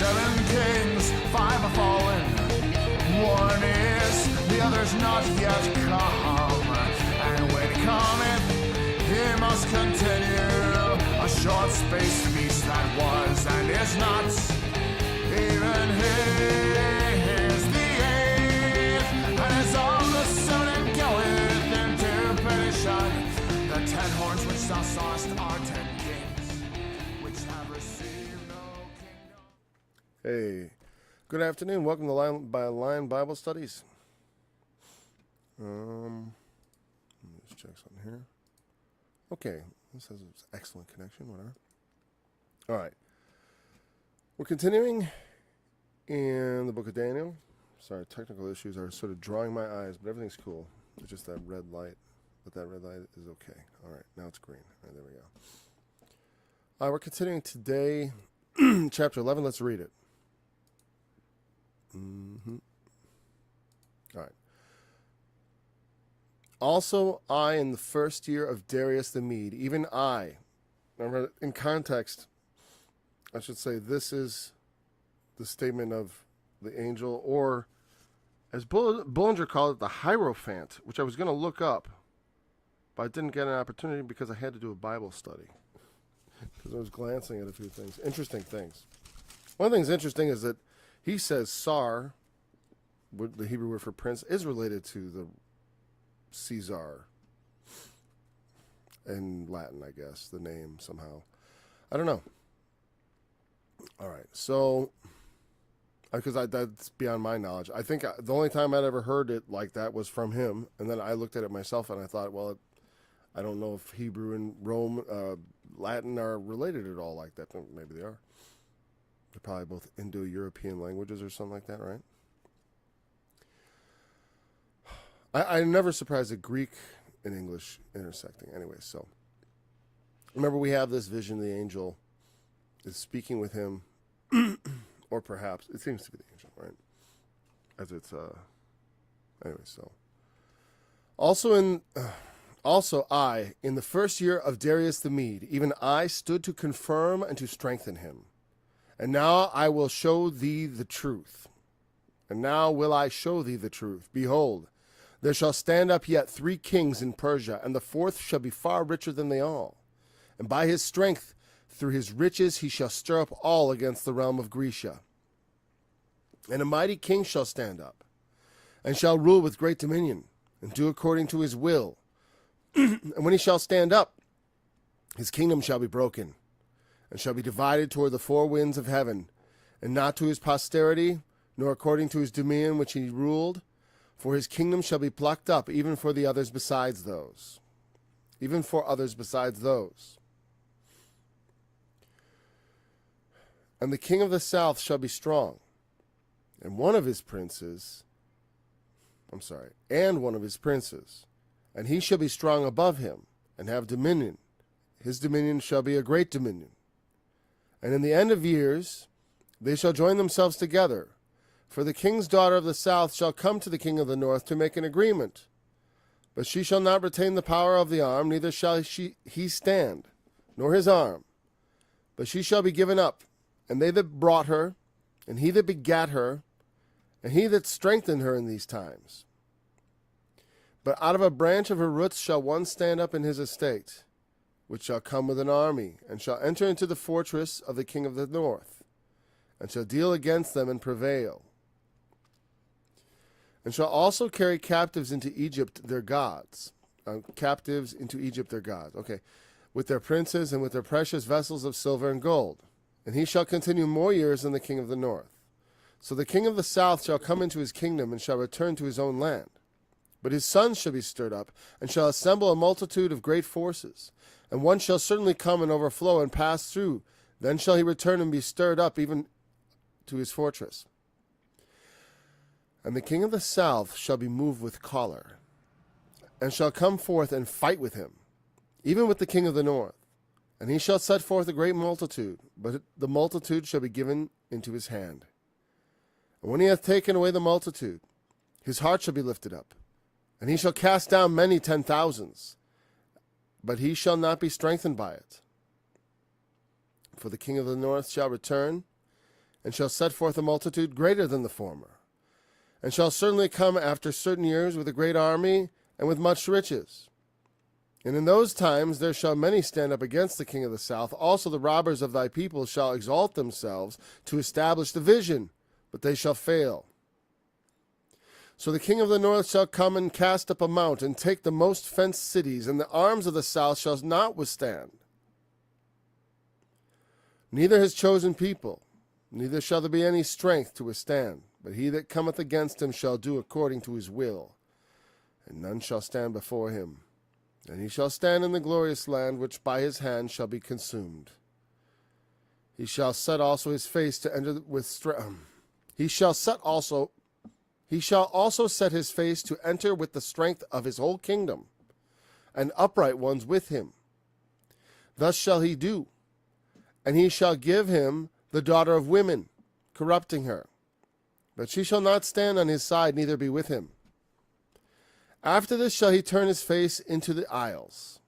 7 kings, 5 are fallen. One is, the other's not yet come. And when he cometh, he must continue. A short spaced beast that was and is not. Even he is the 8th, and is on the sun and goeth into perdition. The 10 horns which thou sawest are 10 kings, which have received no kingdom. Hey, good afternoon. Welcome to Line by Line Bible Studies. Let me just check something here. Okay, this has an excellent connection, whatever. All right. We're continuing in the book of Daniel. Sorry, technical issues are sort of drawing my eyes, but everything's cool. It's just that red light. But that red light is okay. All right, now it's green. All right, there we go. All right, we're continuing today, chapter 11. Let's read it. All right. Also, I, in the first year of Darius the Mede, even I. Remember, in context, I should say this is the statement of the angel, or as Bullinger called it, the Hierophant, which I was going to look up, but I didn't get an opportunity because I had to do a Bible study. Because I was glancing at a few things, interesting things. One of the things interesting is that he says Sar, the Hebrew word for prince, is related to the Caesar in Latin, I guess, the name somehow. I don't know. All right, so, because that's beyond my knowledge. I think the only time I'd ever heard it like that was from him, and then I looked at it myself and I thought, well, I don't know if Hebrew and Latin are related at all like that. Maybe they are. They're probably both Indo-European languages or something like that, right? I'm never surprised at Greek and English intersecting. Anyway, so remember we have this vision. The angel is speaking with him, or perhaps it seems to be the angel, right? As it's anyway. So also I, in the first year of Darius the Mede, even I stood to confirm and to strengthen him. And now I will show thee the truth. And now will I show thee the truth. Behold, there shall stand up yet 3 kings in Persia, and the 4th shall be far richer than they all. And by his strength, through his riches, he shall stir up all against the realm of Grecia. And a mighty king shall stand up, and shall rule with great dominion, and do according to his will. And when he shall stand up, his kingdom shall be broken, and shall be divided toward the 4 winds of heaven, and not to his posterity, nor according to his dominion which he ruled. For his kingdom shall be plucked up, even for the others besides those. Even for others besides those. And the king of the south shall be strong, and one of his princes, and he shall be strong above him, and have dominion. His dominion shall be a great dominion. And in the end of years they shall join themselves together. For the king's daughter of the south shall come to the king of the north to make an agreement. But she shall not retain the power of the arm, neither shall he stand, nor his arm. But she shall be given up, and they that brought her, and he that begat her, and he that strengthened her in these times. But out of a branch of her roots shall one stand up in his estate, which shall come with an army, and shall enter into the fortress of the king of the north, and shall deal against them and prevail. And shall also carry captives into Egypt their gods. Okay. With their princes and with their precious vessels of silver and gold. And he shall continue more years than the king of the north. So the king of the south shall come into his kingdom and shall return to his own land. But his sons shall be stirred up, and shall assemble a multitude of great forces. And one shall certainly come and overflow and pass through. Then shall he return and be stirred up even to his fortress. And the king of the south shall be moved with choler, and shall come forth and fight with him, even with the king of the north. And he shall set forth a great multitude, but the multitude shall be given into his hand. And when he hath taken away the multitude, his heart shall be lifted up, and he shall cast down many 10,000s, but he shall not be strengthened by it. For the king of the north shall return, and shall set forth a multitude greater than the former, and shall certainly come after certain years with a great army and with much riches. And in those times there shall many stand up against the king of the south. Also the robbers of thy people shall exalt themselves to establish the vision, but they shall fail. So the king of the north shall come and cast up a mount, and take the most fenced cities, and the arms of the south shall not withstand. Neither his chosen people, neither shall there be any strength to withstand. But he that cometh against him shall do according to his will, and none shall stand before him. And he shall stand in the glorious land, which by his hand shall be consumed. He shall set also his face to enter with strength. He shall also set his face to enter with the strength of his whole kingdom, and upright ones with him. Thus shall he do, and he shall give him the daughter of women, corrupting her. But she shall not stand on his side, neither be with him. After this shall he turn his face unto the isles,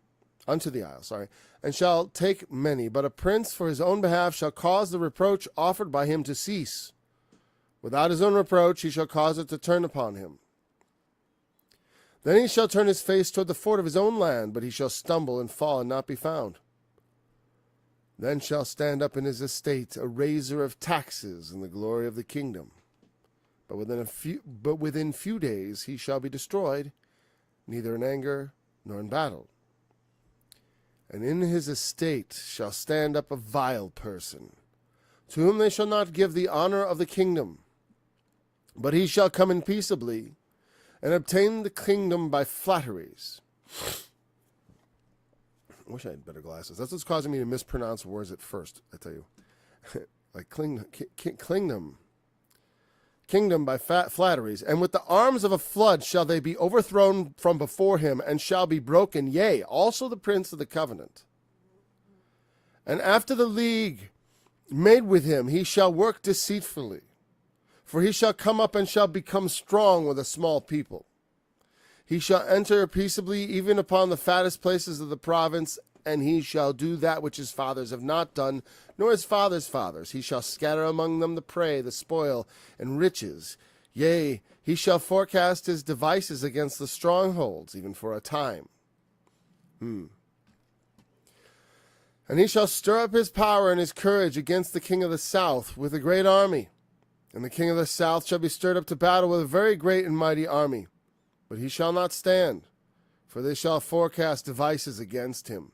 and shall take many. But a prince for his own behalf shall cause the reproach offered by him to cease. Without his own reproach he shall cause it to turn upon him. Then he shall turn his face toward the fort of his own land, but he shall stumble and fall and not be found. Then shall stand up in his estate a raiser of taxes in the glory of the kingdom. But within few days he shall be destroyed, neither in anger nor in battle. And in his estate shall stand up a vile person, to whom they shall not give the honor of the kingdom. But he shall come in peaceably, and obtain the kingdom by flatteries. I wish I had better glasses. That's what's causing me to mispronounce words at first, I tell you. Like kingdom. Kingdom by flatteries. And with the arms of a flood shall they be overthrown from before him, and shall be broken, yea, also the prince of the covenant. And after the league made with him, he shall work deceitfully. For he shall come up and shall become strong with a small people. He shall enter peaceably even upon the fattest places of the province, and he shall do that which his fathers have not done, nor his fathers' fathers. He shall scatter among them the prey, the spoil, and riches. Yea, he shall forecast his devices against the strongholds, even for a time. And he shall stir up his power and his courage against the king of the south with a great army. And the king of the south shall be stirred up to battle with a very great and mighty army. But he shall not stand, for they shall forecast devices against him.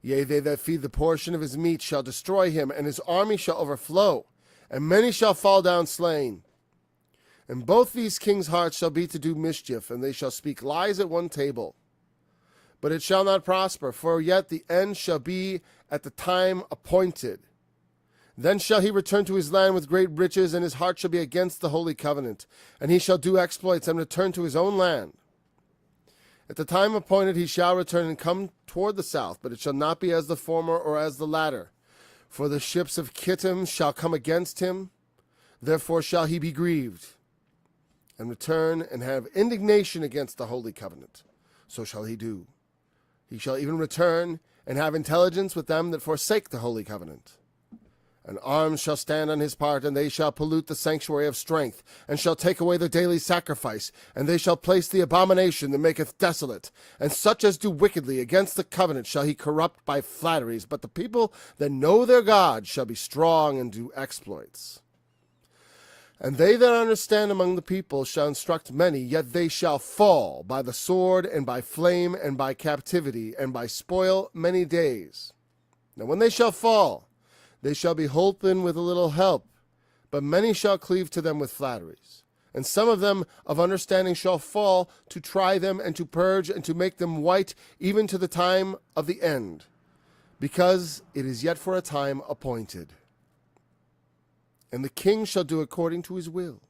Yea, they that feed the portion of his meat shall destroy him, and his army shall overflow, and many shall fall down slain. And both these kings' hearts shall be to do mischief, and they shall speak lies at one table. But it shall not prosper, for yet the end shall be at the time appointed. Then shall he return to his land with great riches, and his heart shall be against the holy covenant. And he shall do exploits, and return to his own land. At the time appointed he shall return and come toward the south, but it shall not be as the former or as the latter. For the ships of Kittim shall come against him, therefore shall he be grieved, and return and have indignation against the holy covenant. So shall he do. He shall even return and have intelligence with them that forsake the holy covenant. And arms shall stand on his part, and they shall pollute the sanctuary of strength, and shall take away the daily sacrifice, and they shall place the abomination that maketh desolate. And such as do wickedly against the covenant shall he corrupt by flatteries. But the people that know their God shall be strong and do exploits. And they that understand among the people shall instruct many, yet they shall fall by the sword, and by flame, and by captivity, and by spoil many days. Now when they shall fall, they shall be holpen with a little help, but many shall cleave to them with flatteries. And some of them of understanding shall fall, to try them, and to purge, and to make them white, even to the time of the end, because it is yet for a time appointed. And the king shall do according to his will,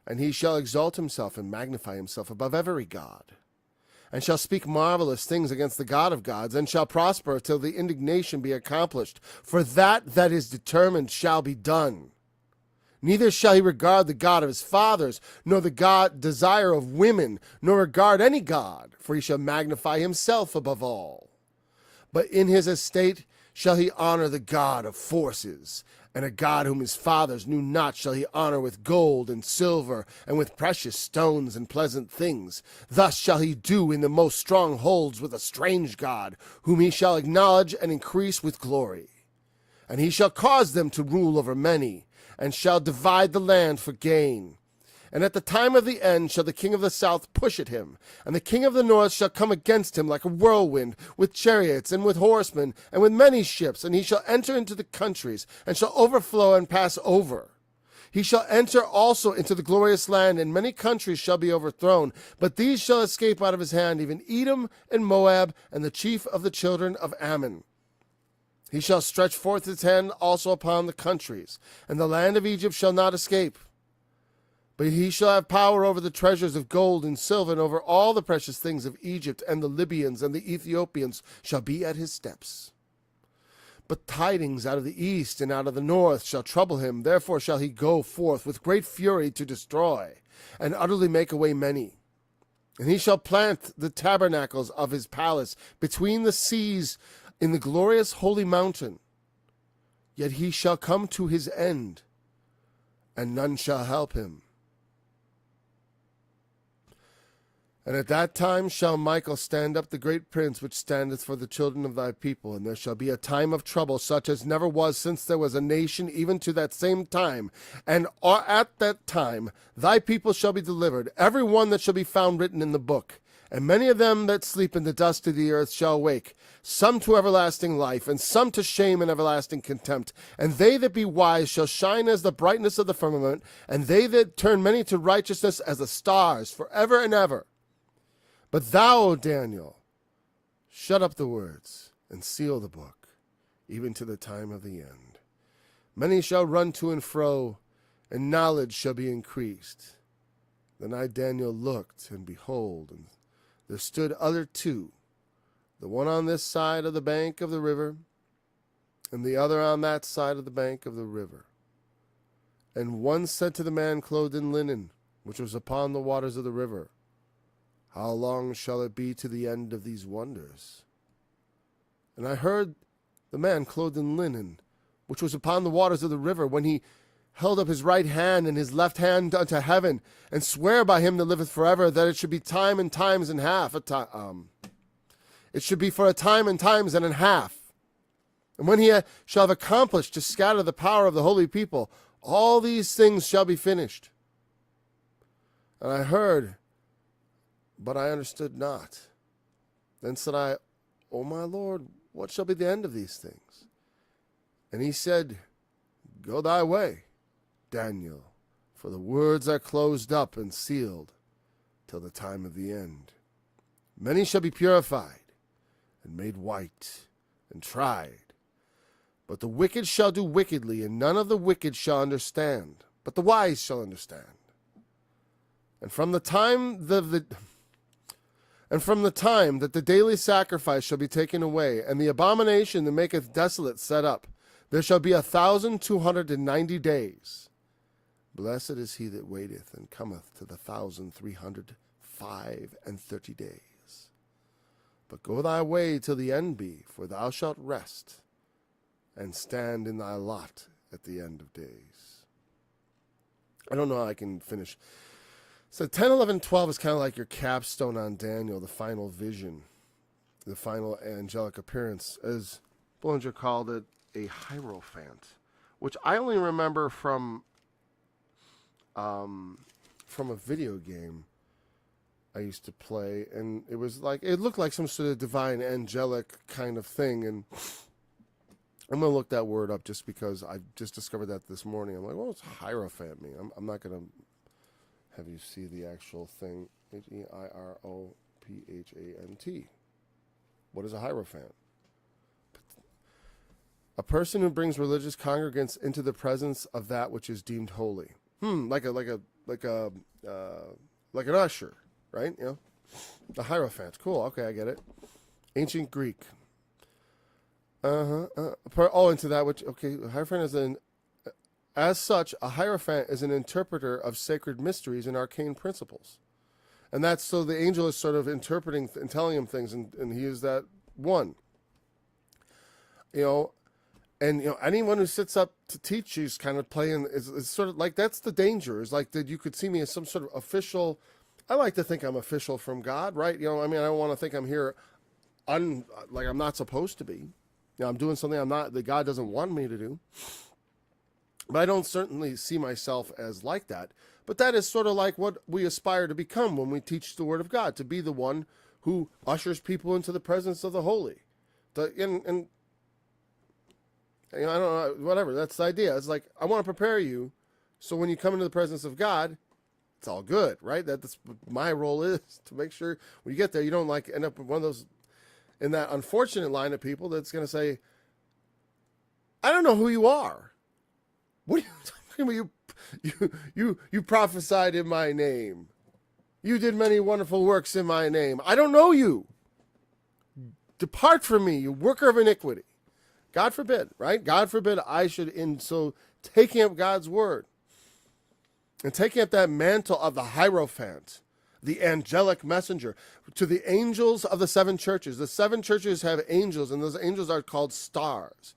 and he shall exalt himself and magnify himself above every god, and shall speak marvelous things against the God of gods, and shall prosper till the indignation be accomplished. For that is determined shall be done. Neither shall he regard the God of his fathers, nor the God desire of women, nor regard any god, for he shall magnify himself above all. But in his estate shall he honor the God of forces, And a God whom his fathers knew not shall he honor with gold and silver, and with precious stones and pleasant things. Thus shall he do in the most strongholds with a strange God, whom he shall acknowledge and increase with glory. And he shall cause them to rule over many, and shall divide the land for gain. And at the time of the end shall the king of the south push at him, and the king of the north shall come against him like a whirlwind, with chariots and with horsemen, and with many ships, and he shall enter into the countries, and shall overflow and pass over. He shall enter also into the glorious land, and many countries shall be overthrown, but these shall escape out of his hand, even Edom and Moab, and the chief of the children of Ammon. He shall stretch forth his hand also upon the countries, and the land of Egypt shall not escape. But he shall have power over the treasures of gold and silver, and over all the precious things of Egypt, and the Libyans and the Ethiopians shall be at his steps. But tidings out of the east and out of the north shall trouble him. Therefore shall he go forth with great fury to destroy, and utterly make away many. And he shall plant the tabernacles of his palace between the seas in the glorious holy mountain. Yet he shall come to his end, and none shall help him. And at that time shall Michael stand up, the great prince which standeth for the children of thy people. And there shall be a time of trouble, such as never was since there was a nation, even to that same time. And at that time thy people shall be delivered, every one that shall be found written in the book. And many of them that sleep in the dust of the earth shall wake, some to everlasting life, and some to shame and everlasting contempt. And they that be wise shall shine as the brightness of the firmament, and they that turn many to righteousness as the stars forever and ever. But thou, O Daniel, shut up the words, and seal the book, even to the time of the end. Many shall run to and fro, and knowledge shall be increased. Then I, Daniel, looked, and behold, and there stood other two, the one on this side of the bank of the river, and the other on that side of the bank of the river. And one said to the man clothed in linen, which was upon the waters of the river, How long shall it be to the end of these wonders? And I heard the man clothed in linen, which was upon the waters of the river, when he held up his right hand and his left hand unto heaven, and swear by him that liveth forever, that it should be time and times and half. It should be for a time and times and a half. And when he shall have accomplished to scatter the power of the holy people, all these things shall be finished. And I heard, but I understood not. Then said I, O my Lord, what shall be the end of these things? And he said, Go thy way, Daniel, for the words are closed up and sealed till the time of the end. Many shall be purified and made white and tried. But the wicked shall do wickedly, and none of the wicked shall understand, but the wise shall understand. And from the time that the daily sacrifice shall be taken away, and the abomination that maketh desolate set up, there shall be 1,290 days. Blessed is he that waiteth, and cometh to the 1,335 days. But go thy way till the end be, for thou shalt rest, and stand in thy lot at the end of days. I don't know how I can finish. So 10, 11, 12 is kind of like your capstone on Daniel, the final vision, the final angelic appearance. As Bullinger called it, a hierophant, which I only remember from a video game I used to play, and it was like, it looked like some sort of divine angelic kind of thing, and I'm going to look that word up just because I just discovered that this morning. I'm like, well, what's hierophant mean? I'm not going to have you see the actual thing. Hierophant. What is a hierophant? A person who brings religious congregants into the presence of that which is deemed holy. Like an usher, right? You know, the hierophant. Cool. Okay, I get it. Ancient Greek. Into that which, okay, hierophant is as such, a hierophant is an interpreter of sacred mysteries and arcane principles. And that's so the angel is sort of interpreting and telling him things, and he is that one. You know, And anyone who sits up to teach is kind of playing is sort of like, that's the danger, is like that you could see me as some sort of official. I like to think I'm official from God, right? I mean, I don't want to think I'm here like I'm not supposed to be. I'm doing something that God doesn't want me to do. But I don't certainly see myself as like that. But that is sort of like what we aspire to become when we teach the Word of God, to be the one who ushers people into the presence of the holy. And I don't know, whatever, that's the idea. It's like, I want to prepare you so when you come into the presence of God, it's all good, right? That's what my role is, to make sure when you get there, you don't like end up with one of those, in that unfortunate line of people that's going to say, I don't know who you are. What are you talking about? You prophesied in my name. You did many wonderful works in my name. I don't know you. Depart from me, you worker of iniquity. God forbid, right? God forbid I should, in so taking up God's word and taking up that mantle of the Hierophant, the angelic messenger, to the angels of the seven churches. The seven churches have angels, and those angels are called stars.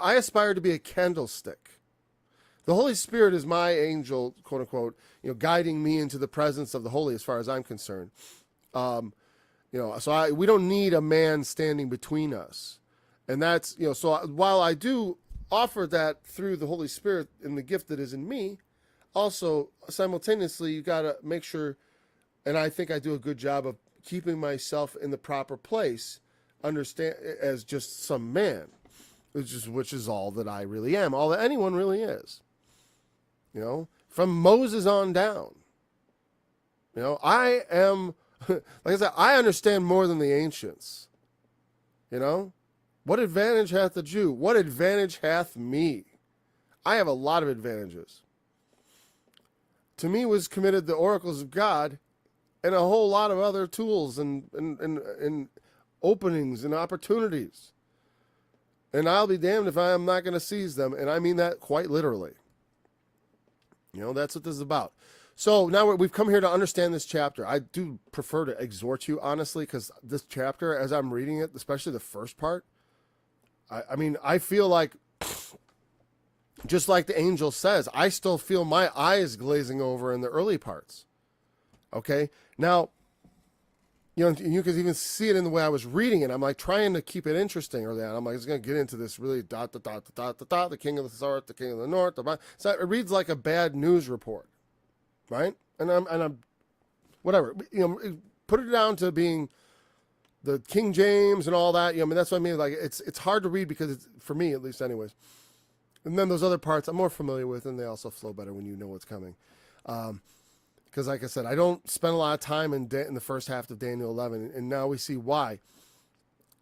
I aspire to be a candlestick. The Holy Spirit is my angel, quote unquote, guiding me into the presence of the holy, as far as I'm concerned. So we don't need a man standing between us. And that's, so while I do offer that through the Holy Spirit and the gift that is in me, also simultaneously, you got to make sure, and I think I do a good job of keeping myself in the proper place, understand as just some man, which is all that I really am, all that anyone really is. From Moses on down. I am, like I said, I understand more than the ancients. What advantage hath the Jew? What advantage hath me? I have a lot of advantages. To me was committed the oracles of God and a whole lot of other tools and openings and opportunities. And I'll be damned if I am not going to seize them. And I mean that quite literally. That's what this is about. So now we've come here to understand this chapter. I do prefer to exhort you, honestly, because this chapter, as I'm reading it, especially the first part, I mean, I feel like, just like the angel says, I still feel my eyes glazing over in the early parts. Okay? Now, you can even see it in the way I was reading it. I'm like trying to keep it interesting early on. I'm like, it's going to get into this really the king of the south, the king of the north. So it reads like a bad news report, right? And I'm whatever. Put it down to being the King James and all that. That's what I mean. Like it's hard to read because it's, for me at least, anyways. And then those other parts I'm more familiar with, and they also flow better when you know what's coming. Because like I said, I don't spend a lot of time in the first half of Daniel 11, and now we see why.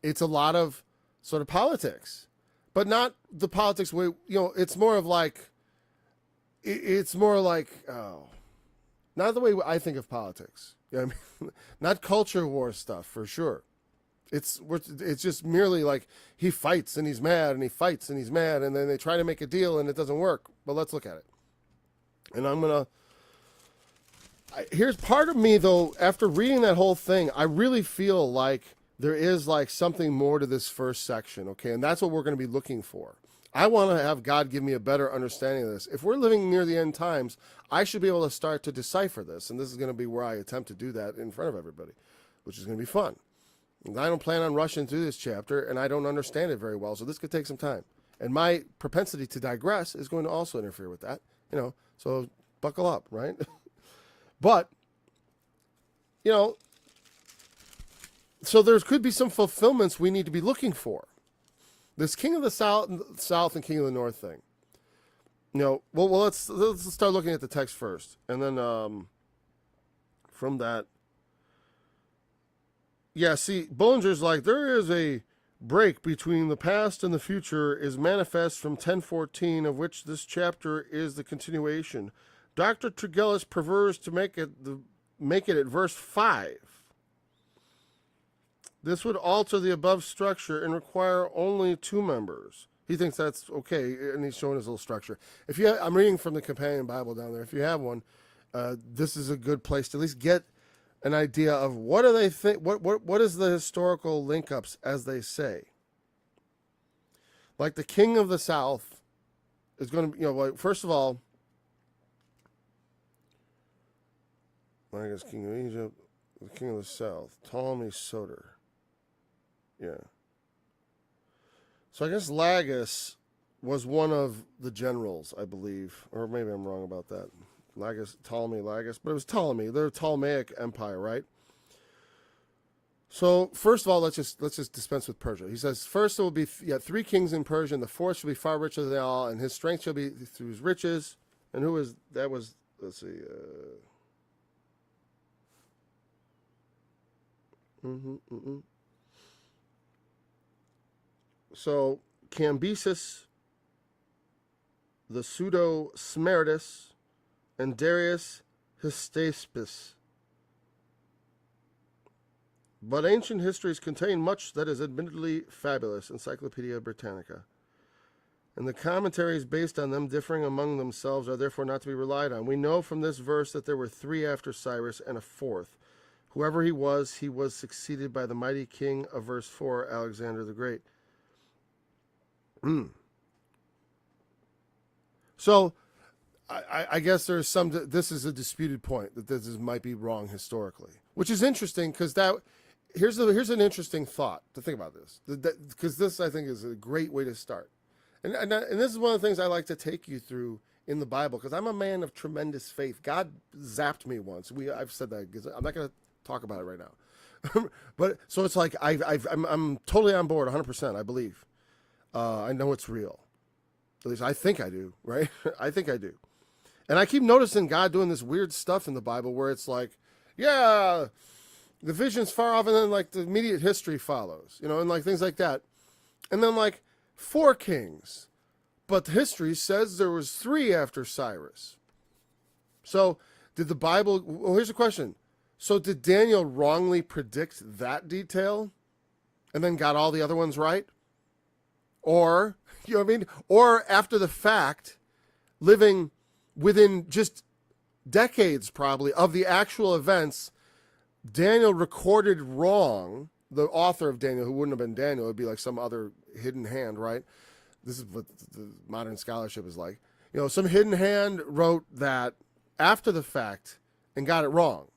It's a lot of sort of politics, but not the politics way. It's more of like, it's more like, not the way I think of politics. Not culture war stuff for sure. It's just merely like he fights and he's mad and he fights and he's mad, and then they try to make a deal and it doesn't work. But let's look at it. And here's part of me, though, after reading that whole thing, I really feel like there is like something more to this first section, okay? And that's what we're going to be looking for. I want to have God give me a better understanding of this. If we're living near the end times, I should be able to start to decipher this. And this is going to be where I attempt to do that in front of everybody, which is going to be fun. And I don't plan on rushing through this chapter, and I don't understand it very well, so this could take some time. And my propensity to digress is going to also interfere with that, so buckle up, right? But, so there could be some fulfillments we need to be looking for. This king of the south and king of the north thing. Let's start looking at the text first. And then from that, see, Bullinger's like, there is a break between the past and the future is manifest from 10:14, of which this chapter is the continuation. Dr. Tregelles prefers to make it at verse 5. This would alter the above structure and require only 2 members. He thinks that's okay, and he's showing his little structure. I'm reading from the Companion Bible down there. If you have one, this is a good place to at least get an idea of what do they think. What is the historical link-ups, as they say. Like the king of the south is going to, like, first of all, I guess king of Egypt, the king of the south, Ptolemy Soter. Yeah. So I guess Lagus was one of the generals, I believe, or maybe I'm wrong about that. Ptolemy Lagus, but it was Ptolemy. They're a Ptolemaic empire, right? So first of all, let's just dispense with Persia. He says first there will be 3 kings in Persia, and the fourth shall be far richer than they all, and his strength shall be through his riches. And who was that? Was let's see. So Cambyses, the pseudo Smerdis, and Darius Hystaspes. But ancient histories contain much that is admittedly fabulous, Encyclopedia Britannica. And the commentaries based on them differing among themselves are therefore not to be relied on. We know from this verse that there were 3 after Cyrus and a 4th. Whoever he was succeeded by the mighty king of verse 4, Alexander the Great. So, I guess there's this is a disputed point, that this might be wrong historically. Which is interesting, because here's an interesting thought to think about this. Because this, I think, is a great way to start. And this is one of the things I like to take you through in the Bible, because I'm a man of tremendous faith. God zapped me once. I've said that, because I'm not going to talk about it right now. But so it's like I'm totally on board 100%, I believe. I know it's real. At least I think I do, right? I think I do. And I keep noticing God doing this weird stuff in the Bible where it's like, yeah, the vision's far off, and then like the immediate history follows, and like things like that. And then like 4 kings, but the history says there was 3 after Cyrus. So did the Bible, well, here's a question. So did Daniel wrongly predict that detail and then got all the other ones right? Or, or after the fact, living within just decades probably of the actual events, Daniel recorded wrong. The author of Daniel, who wouldn't have been Daniel, it would be like some other hidden hand, right? This is what the modern scholarship is like. Some hidden hand wrote that after the fact and got it wrong.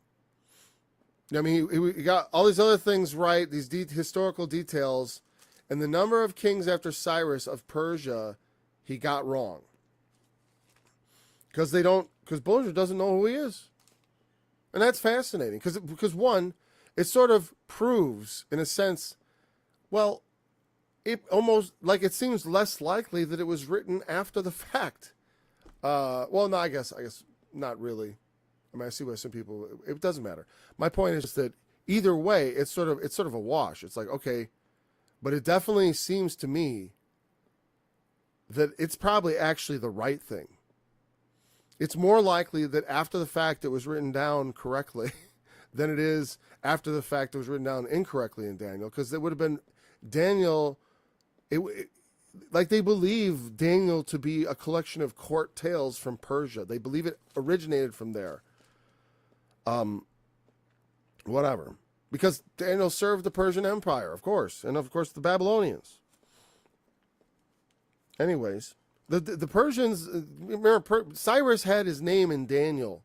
He got all these other things right, these historical details, and the number of kings after Cyrus of Persia, he got wrong. Because Bullinger doesn't know who he is. And that's fascinating. Because one, it sort of proves, in a sense, well, it almost, like it seems less likely that it was written after the fact. Well, no, I guess not really. I see why some people, it doesn't matter. My point is that either way, it's sort of a wash. It's like, okay, but it definitely seems to me that it's probably actually the right thing. It's more likely that after the fact it was written down correctly than it is after the fact it was written down incorrectly in Daniel, because it would have been Daniel, like they believe Daniel to be a collection of court tales from Persia. They believe it originated from there. Whatever. Because Daniel served the Persian Empire, of course, and of course the Babylonians. Anyways, the Persians, remember, Cyrus had his name in Daniel,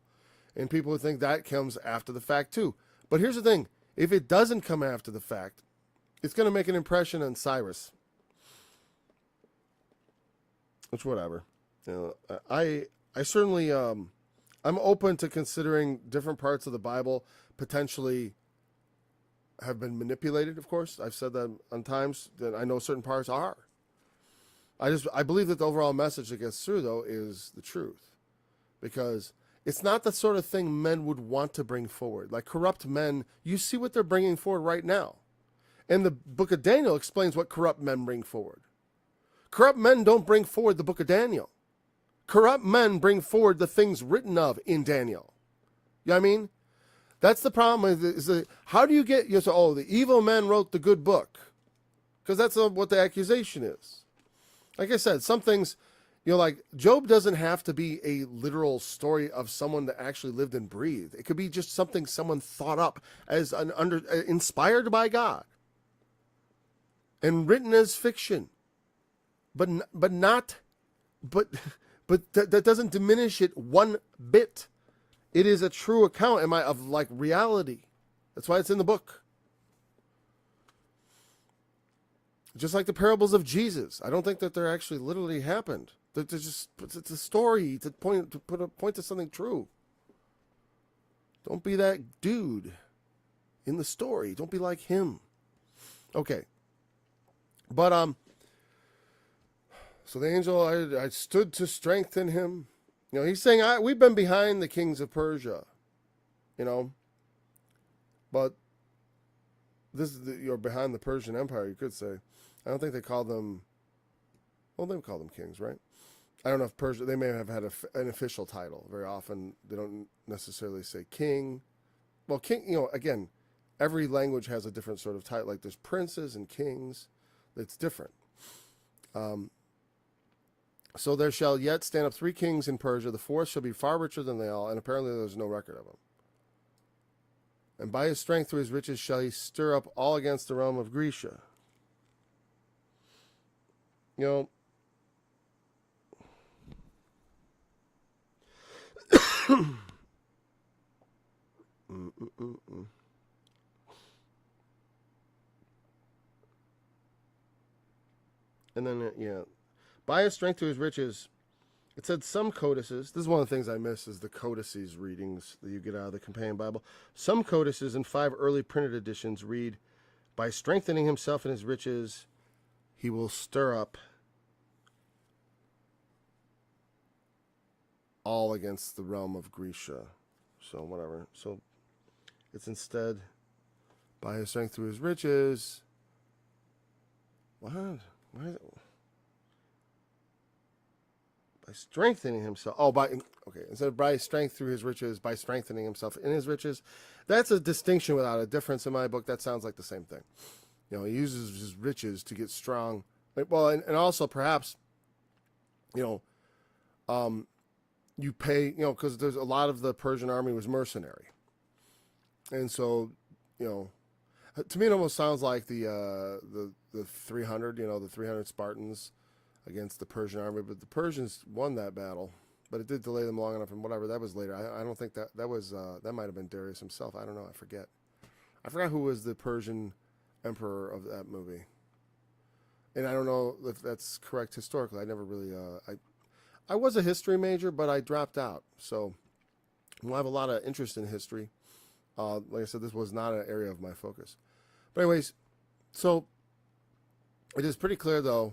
and people would think that comes after the fact too. But here's the thing, if it doesn't come after the fact, it's going to make an impression on Cyrus. Which, whatever. I certainly, I'm open to considering different parts of the Bible potentially have been manipulated, of course. I've said that on times, that I know certain parts are. I believe that the overall message that gets through, though, is the truth. Because it's not the sort of thing men would want to bring forward. Like corrupt men, you see what they're bringing forward right now. And the book of Daniel explains what corrupt men bring forward. Corrupt men don't bring forward the book of Daniel. Corrupt men bring forward the things written of in Daniel. You know what I mean? That's the problem. How do you get, you say, oh, the evil men wrote the good book? Because that's what the accusation is. Like I said, some things, like Job doesn't have to be a literal story of someone that actually lived and breathed. It could be just something someone thought up as inspired by God and written as fiction. but not, but that doesn't diminish it one bit. It is a true account, of like reality. That's why it's in the book. Just like the parables of Jesus, I don't think that they're actually literally happened. They're just, it's a story to point to something true. Don't be that dude in the story. Don't be like him. Okay. But so the angel, I stood to strengthen him. You know, he's saying, we've been behind the kings of Persia, you know, but this is you're behind the Persian Empire, you could say. I don't think they call them, well, they call them kings, right? I don't know if Persia, they may have had an official title. Very often they don't necessarily say king. Well, king, you know, again, every language has a different sort of title. Like there's princes and kings. It's different. So there shall yet stand up 3 kings in Persia. The fourth shall be far richer than they all, and apparently there's no record of him. And by his strength through his riches shall he stir up all against the realm of Grecia. You know, and then, by his strength to his riches, it said some codices. This is one of the things I miss is the codices readings that you get out of the Companion Bible. Some codices in 5 early printed editions read, by strengthening himself in his riches, he will stir up all against the realm of Grecia. So whatever. So it's instead, by his strength through his riches. What? Why is it? By strengthening himself. Instead of by strength through his riches, by strengthening himself in his riches. That's a distinction without a difference in my book. That sounds like the same thing. You know, he uses his riches to get strong. Well, and also perhaps, you pay, because there's a lot of the Persian army was mercenary. And so, to me it almost sounds like the 300, the 300 Spartans against the Persian army, but the Persians won that battle, but it did delay them long enough, and whatever, that was later. I don't think that was, that might have been Darius himself. I don't know, I forget who was the Persian emperor of that movie. And I don't know if that's correct historically. I never really, I was a history major, but I dropped out. So we'll have a lot of interest in history. Like I said, this was not an area of my focus. But anyways, so it is pretty clear, though.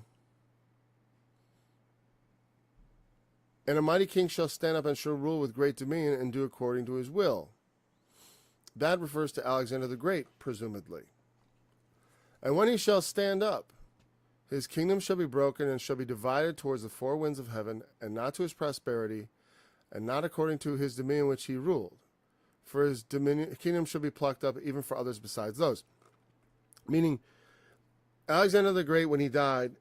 And a mighty king shall stand up and shall rule with great dominion and do according to his will. That refers to Alexander the Great, presumably. And when he shall stand up, his kingdom shall be broken and shall be divided towards the 4 winds of heaven, and not to his prosperity, and not according to his dominion which he ruled. For his kingdom shall be plucked up even for others besides those. Meaning, Alexander the Great, when he died,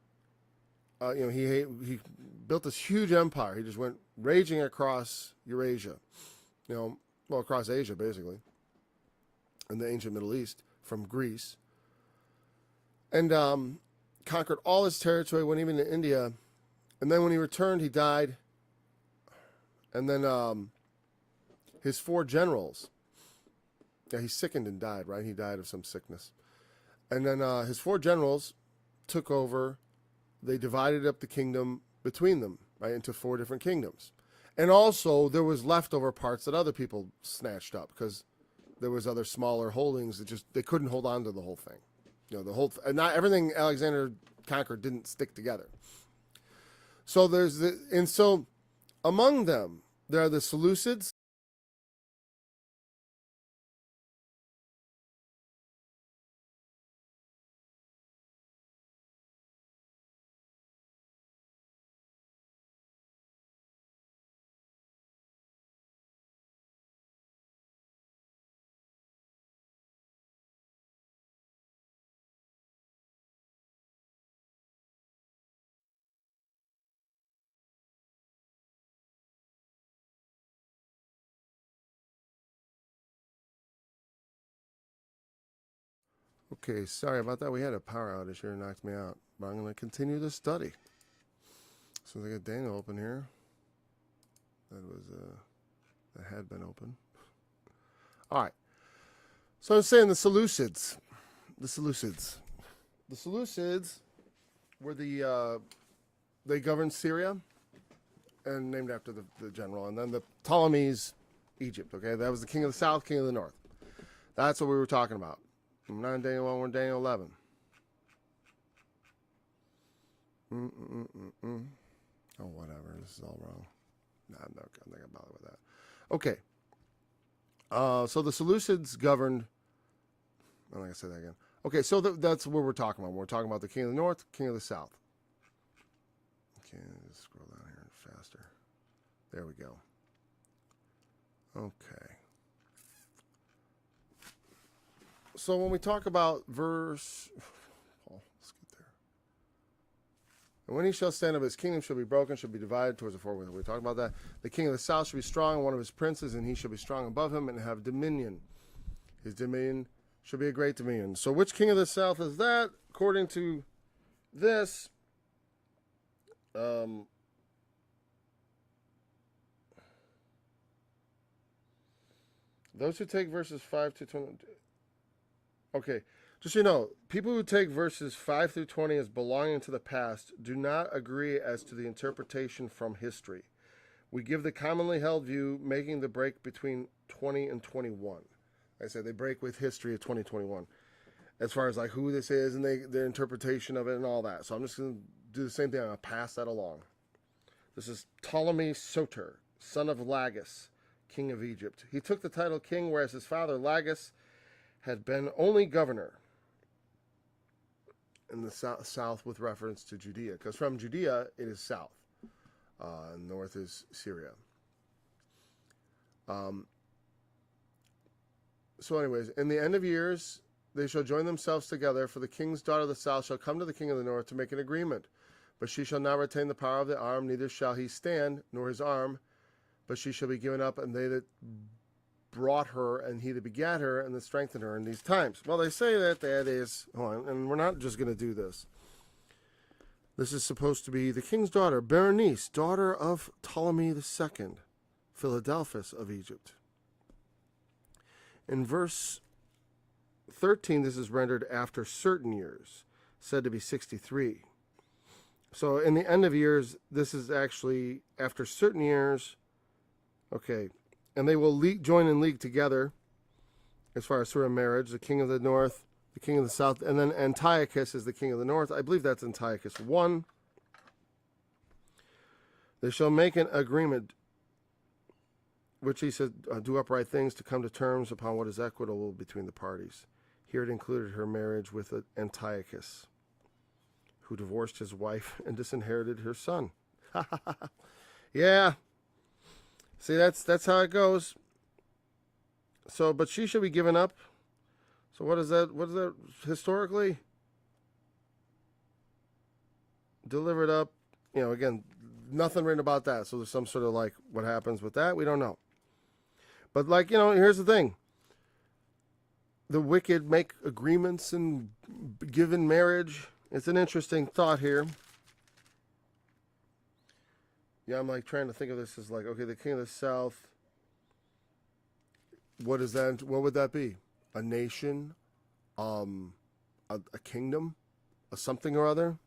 he built this huge empire. He just went raging across Eurasia, across Asia, basically, in the ancient Middle East, from Greece. And conquered all his territory, went even to India. And then when he returned, he died. And then his 4 generals, he sickened and died, right? He died of some sickness. And then his 4 generals took over. They divided up the kingdom between them, right, into 4 different kingdoms. And also there was leftover parts that other people snatched up because there was other smaller holdings that they couldn't hold on to the whole thing. Not everything Alexander conquered didn't stick together. So so among them there are the Seleucids. Okay, sorry about that. We had a power outage here and knocked me out. But I'm going to continue the study. So they got Daniel open here. That had been open. All right. So I'm saying the Seleucids. The Seleucids were they governed Syria, and named after the general. And then the Ptolemies, Egypt. Okay, that was the king of the south, king of the north. That's what we were talking about. We're not in Daniel 1, we're in Daniel 11. Oh, whatever. This is all wrong. No, I'm not going to bother with that. Okay. So the Seleucids governed. I'm not going to say that again. Okay, so that's what we're talking about. We're talking about the king of the north, king of the south. Okay, let's scroll down here faster. There we go. Okay. So when we talk about verse... Oh, let's get there. And when he shall stand up, his kingdom shall be broken, shall be divided towards the four winds. We talked about that. The king of the south shall be strong, and one of his princes, and he shall be strong above him, and have dominion. His dominion shall be a great dominion. So which king of the south is that? According to this, those who take verses 5 to 20. Okay, just so you know, people who take verses 5 through 20 as belonging to the past do not agree as to the interpretation from history. We give the commonly held view, making the break between 20 and 21. Like I said, they break with history of 2021 as far as like who this is and their interpretation of it and all that. So I'm just going to do the same thing. I'm going to pass that along. This is Ptolemy Soter, son of Lagus, king of Egypt. He took the title king, whereas his father Lagus had been only governor in the south with reference to Judea. Because from Judea, it is south. North is Syria. So anyways, in the end of years, they shall join themselves together, for the king's daughter of the south shall come to the king of the north to make an agreement. But she shall not retain the power of the arm, neither shall he stand, nor his arm, but she shall be given up, and they that brought her, and he that begat her, and that strengthened her in these times. Well, they say that is, and we're not just going to do this. This is supposed to be the king's daughter, Berenice, daughter of Ptolemy II, Philadelphus of Egypt. In verse 13, this is rendered after certain years, said to be 63. So in the end of years, this is actually after certain years. Okay, and they will join in league together as far as sort of marriage, the king of the north, the king of the south, and then Antiochus is the king of the north. I believe that's Antiochus 1. They shall make an agreement, which he said, do upright things to come to terms upon what is equitable between the parties. Here it included her marriage with Antiochus, who divorced his wife and disinherited her son. Yeah. See, that's how it goes. So, but she shall be given up. So what is that? What is that historically? Delivered up. You know, again, nothing written about that. So there's some sort of like what happens with that. We don't know. But like, you know, here's the thing. The wicked make agreements and give in marriage. It's an interesting thought here. Yeah, I'm like trying to think of this as like, okay, the king of the south. What is that? What would that be? A nation? A kingdom? A something or other?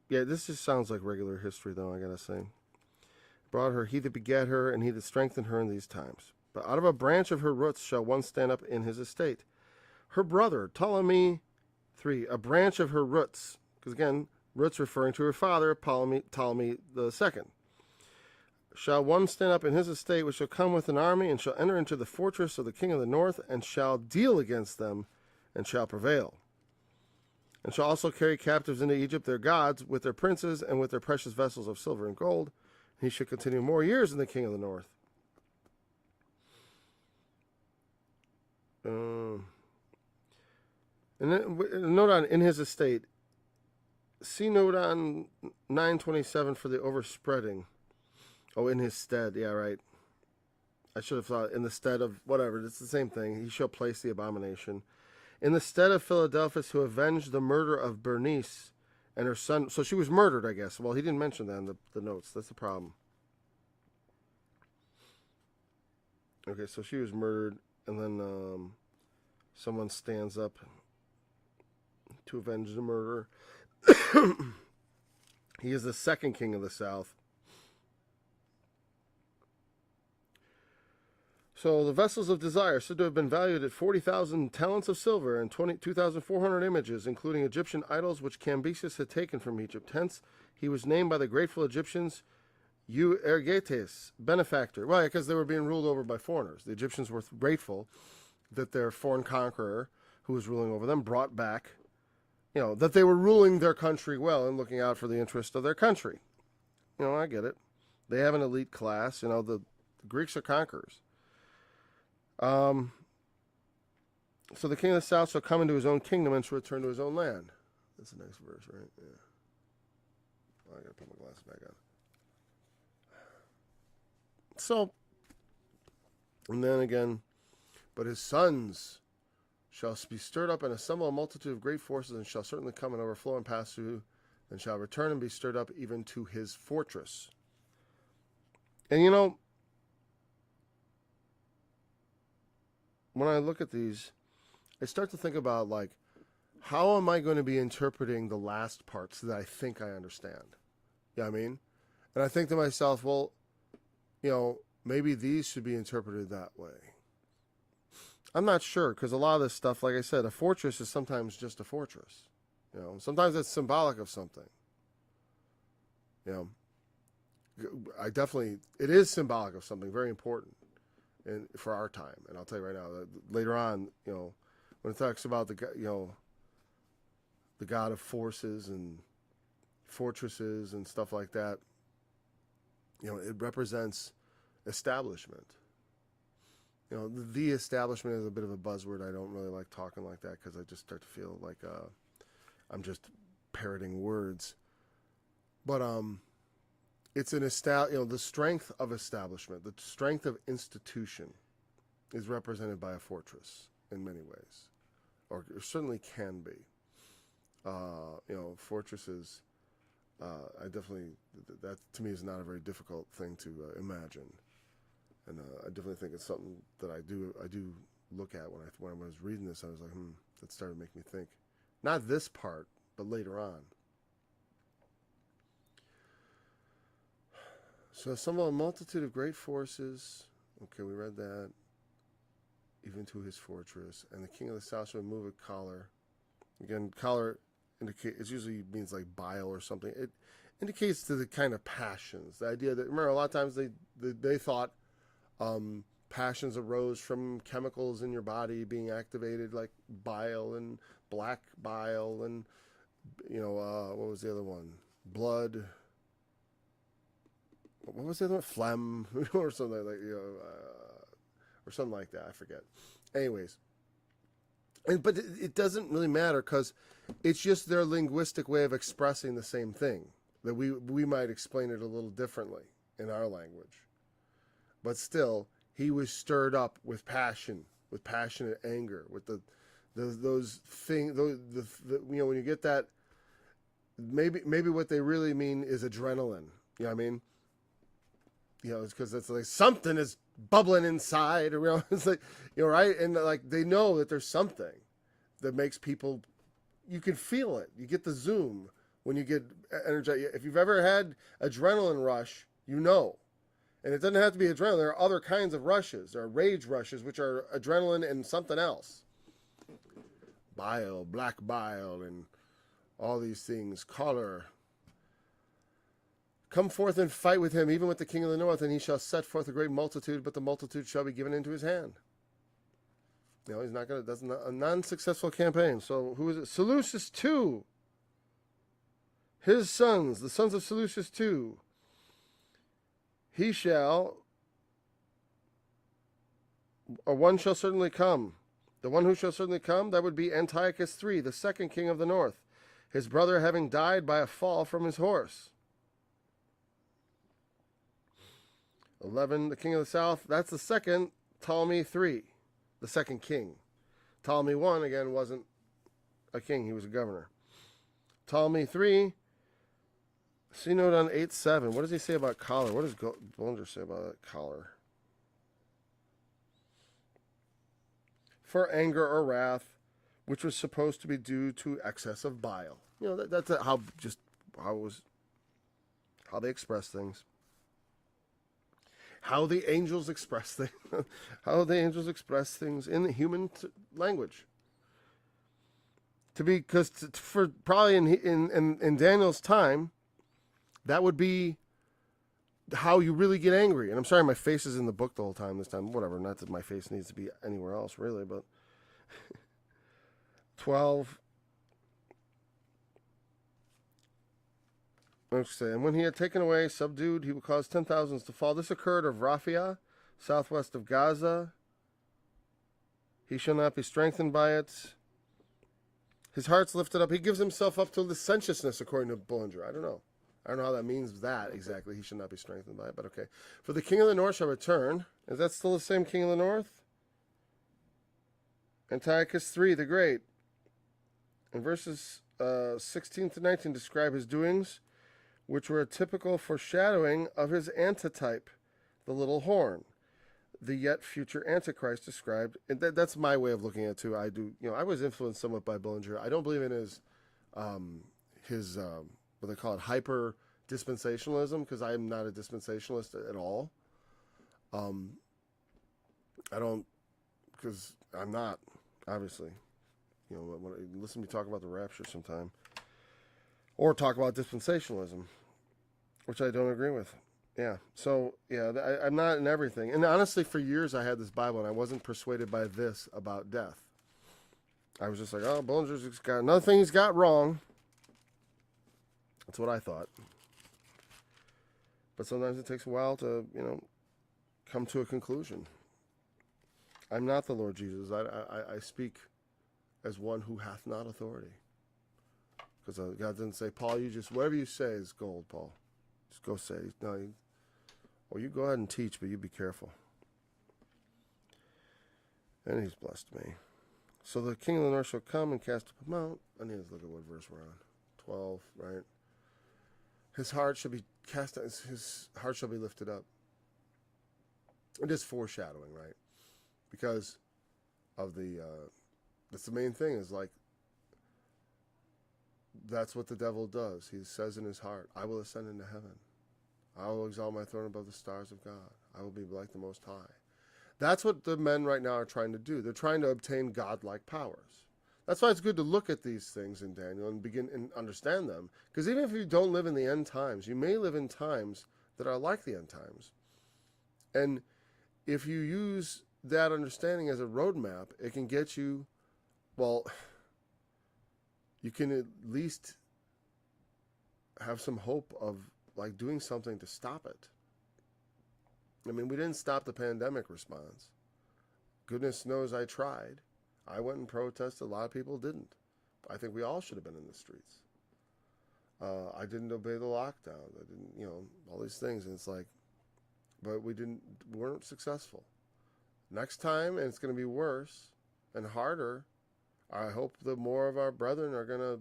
Yeah, this just sounds like regular history, though, I gotta say. Brought her, he that begat her, and he that strengthened her in these times. But out of a branch of her roots shall one stand up in his estate. Her brother, Ptolemy 3, a branch of her roots. Because again, roots referring to her father, Ptolemy II. Shall one stand up in his estate, which shall come with an army, and shall enter into the fortress of the king of the north, and shall deal against them, and shall prevail. And shall also carry captives into Egypt their gods, with their princes, and with their precious vessels of silver and gold. He shall continue more years than the king of the north. And then, note on in his estate. See note on 927 for the overspreading. Oh, in his stead. Yeah, right. I should have thought in the stead of whatever. It's the same thing. He shall place the abomination. In the stead of Philadelphus, who avenged the murder of Bernice and her son. So she was murdered, I guess. Well, he didn't mention that in the notes. That's the problem. Okay, so she was murdered, and then someone stands up to avenge the murder. He is the second king of the south. So the vessels of desire said to have been valued at 40,000 talents of silver and 2,400 images, including Egyptian idols which Cambyses had taken from Egypt. Hence, he was named by the grateful Egyptians Euergetes, benefactor. Well, because they were being ruled over by foreigners. The Egyptians were grateful that their foreign conqueror, who was ruling over them, brought back, that they were ruling their country well and looking out for the interest of their country. I get it. They have an elite class. The Greeks are conquerors. So the king of the south shall come into his own kingdom and shall return to his own land. That's the next verse, right? Yeah. I gotta put my glasses back on. So, and then again, but his sons shall be stirred up and assemble a multitude of great forces, and shall certainly come and overflow and pass through, and shall return and be stirred up even to his fortress. And when I look at these, I start to think about, how am I going to be interpreting the last parts that I think I understand? You know what I mean? And I think to myself, well, maybe these should be interpreted that way. I'm not sure, because a lot of this stuff, like I said, a fortress is sometimes just a fortress. Sometimes it's symbolic of something. It is symbolic of something very important for our time. And I'll tell you right now, that later on, when it talks about the god of forces and fortresses and stuff like that, it represents establishment. The establishment is a bit of a buzzword. I don't really like talking like that because I just start to feel like I'm just parroting words. But it's an the strength of establishment, the strength of institution is represented by a fortress in many ways, or it certainly can be. Fortresses. I definitely, that to me is not a very difficult thing to imagine, and I definitely think it's something that I do look at when I was reading this. I was like, that started to make me think. Not this part, but later on. So assemble a multitude of great forces. Okay, we read that. Even to his fortress, and the king of the south shall remove a collar. Again, collar it usually means like bile or something. It indicates to the kind of passions. The idea that, remember, a lot of times they thought passions arose from chemicals in your body being activated, like bile and black bile and what was the other one? Blood. What was the other one? Phlegm or something like or something like that. I forget. Anyways. But it doesn't really matter because it's just their linguistic way of expressing the same thing. That we might explain it a little differently in our language. But still, he was stirred up with passion, with passionate anger, with those things. When you get that, maybe what they really mean is adrenaline. You know what I mean? It's because it's like something is bubbling inside, or it's like right, and like they know that there's something that makes people. You can feel it. You get the zoom when you get energy. If you've ever had adrenaline rush, and it doesn't have to be adrenaline. There are other kinds of rushes. There are rage rushes, which are adrenaline and something else, bile, black bile, and all these things. Choler. Come forth and fight with him, even with the king of the north, and he shall set forth a great multitude, but the multitude shall be given into his hand. He's not going to, that's a non-successful campaign. So who is it? Seleucus II. His sons, the sons of Seleucus II. He shall, or one shall certainly come. The one who shall certainly come, that would be Antiochus III, the second king of the north, his brother having died by a fall from his horse. 11, the king of the south, that's the second, Ptolemy III, the second king. Ptolemy I, again, wasn't a king, he was a governor. Ptolemy 3. C note on 8.7. What does he say about choler? What does Bullinger say about choler? For anger or wrath, which was supposed to be due to excess of bile. You know, that's how they express things. How the angels express things. How the angels express things in the human language. For probably in Daniel's time, that would be how you really get angry. And I'm sorry, my face is in the book the whole time this time. Whatever, not that my face needs to be anywhere else, really, but 12. Okay, and when he had taken away, subdued, he will cause 10,000s to fall. This occurred of Raphia, southwest of Gaza. He shall not be strengthened by it. His heart's lifted up. He gives himself up to licentiousness, according to Bullinger. I don't know how that means that exactly. He should not be strengthened by it, but okay. For the king of the north shall return. Is that still the same king of the north? Antiochus III the Great. And verses 16 to 19 describe his doings, which were a typical foreshadowing of his antitype, the little horn, the yet future Antichrist described. And that's my way of looking at it too. I was influenced somewhat by Bullinger. I don't believe in his what they call it, hyper dispensationalism, because I am not a dispensationalist at all. I don't, because I'm not, obviously. You know, when listen to me talk about the rapture sometime, or talk about dispensationalism, which I don't agree with. Yeah, so yeah, I'm not in everything. And honestly, for years I had this Bible, and I wasn't persuaded by this about death. I was just like, oh, Bullinger's got another thing he's got wrong. That's what I thought. But sometimes it takes a while to, come to a conclusion. I'm not the Lord Jesus. I speak as one who hath not authority. Because God didn't say, Paul, you just, whatever you say is gold, Paul. Just go say it. No, you go ahead and teach, but you be careful. And he's blessed me. So the king of the north shall come and cast up a mount. I need to look at what verse we're on. 12, right? His heart shall be his heart shall be lifted up. It is foreshadowing, right? Because of that's the main thing, is like, that's what the devil does. He says in his heart, I will ascend into heaven. I will exalt my throne above the stars of God. I will be like the Most High. That's what the men right now are trying to do. They're trying to obtain godlike powers. That's why it's good to look at these things in Daniel and begin and understand them. Because even if you don't live in the end times, you may live in times that are like the end times. And if you use that understanding as a roadmap, it can get you, well, you can at least have some hope of like doing something to stop it. I mean, we didn't stop the pandemic response. Goodness knows I tried. I went and protested. A lot of people didn't. I think we all should have been in the streets. I didn't obey the lockdown. I didn't, all these things. And it's like, but we weren't successful. Next time, and it's going to be worse and harder, I hope that more of our brethren are going to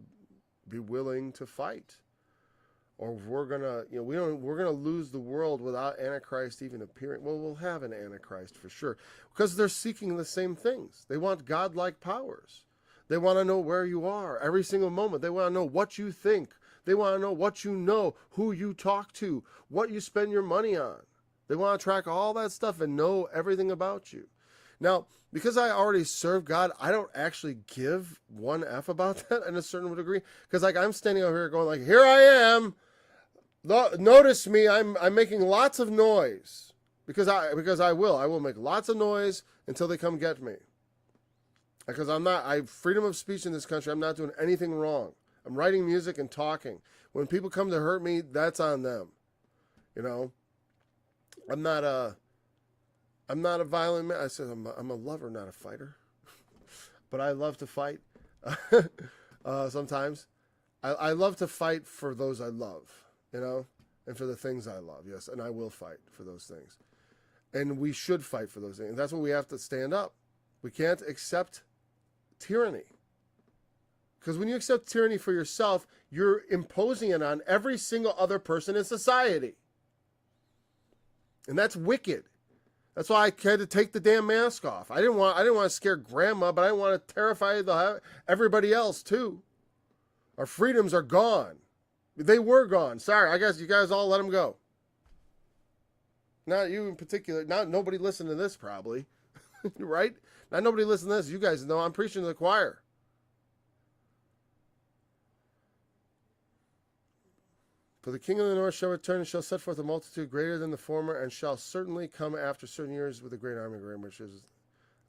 be willing to fight. Or we're going to, we're going to lose the world without Antichrist even appearing. Well, we'll have an Antichrist for sure. Because they're seeking the same things. They want godlike powers. They want to know where you are every single moment. They want to know what you think. They want to know what you know, who you talk to, what you spend your money on. They want to track all that stuff and know everything about you. Now, because I already serve God, I don't actually give one F about that in a certain degree. Because I'm standing over here going here I am. Notice me. I'm making lots of noise. Because I will make lots of noise until they come get me. Because I have freedom of speech in this country. I'm not doing anything wrong. I'm writing music and talking. When people come to hurt me, that's on them. I'm not a violent man. I said I'm a lover, not a fighter. But I love to fight. Sometimes. I love to fight for those I love, and for the things I love. Yes, and I will fight for those things. And we should fight for those things. And that's what we have to stand up. We can't accept tyranny. Because when you accept tyranny for yourself, you're imposing it on every single other person in society. And that's wicked. That's why I had to take the damn mask off. I didn't want to scare grandma, but I didn't want to terrify everybody else too. Our freedoms are gone. They were gone. Sorry, I guess you guys all let them go. Not you in particular. Not nobody listened to this probably, right? Not nobody listened to this. You guys know I'm preaching to the choir. For the king of the north shall return and shall set forth a multitude greater than the former, and shall certainly come after certain years with a great army, which is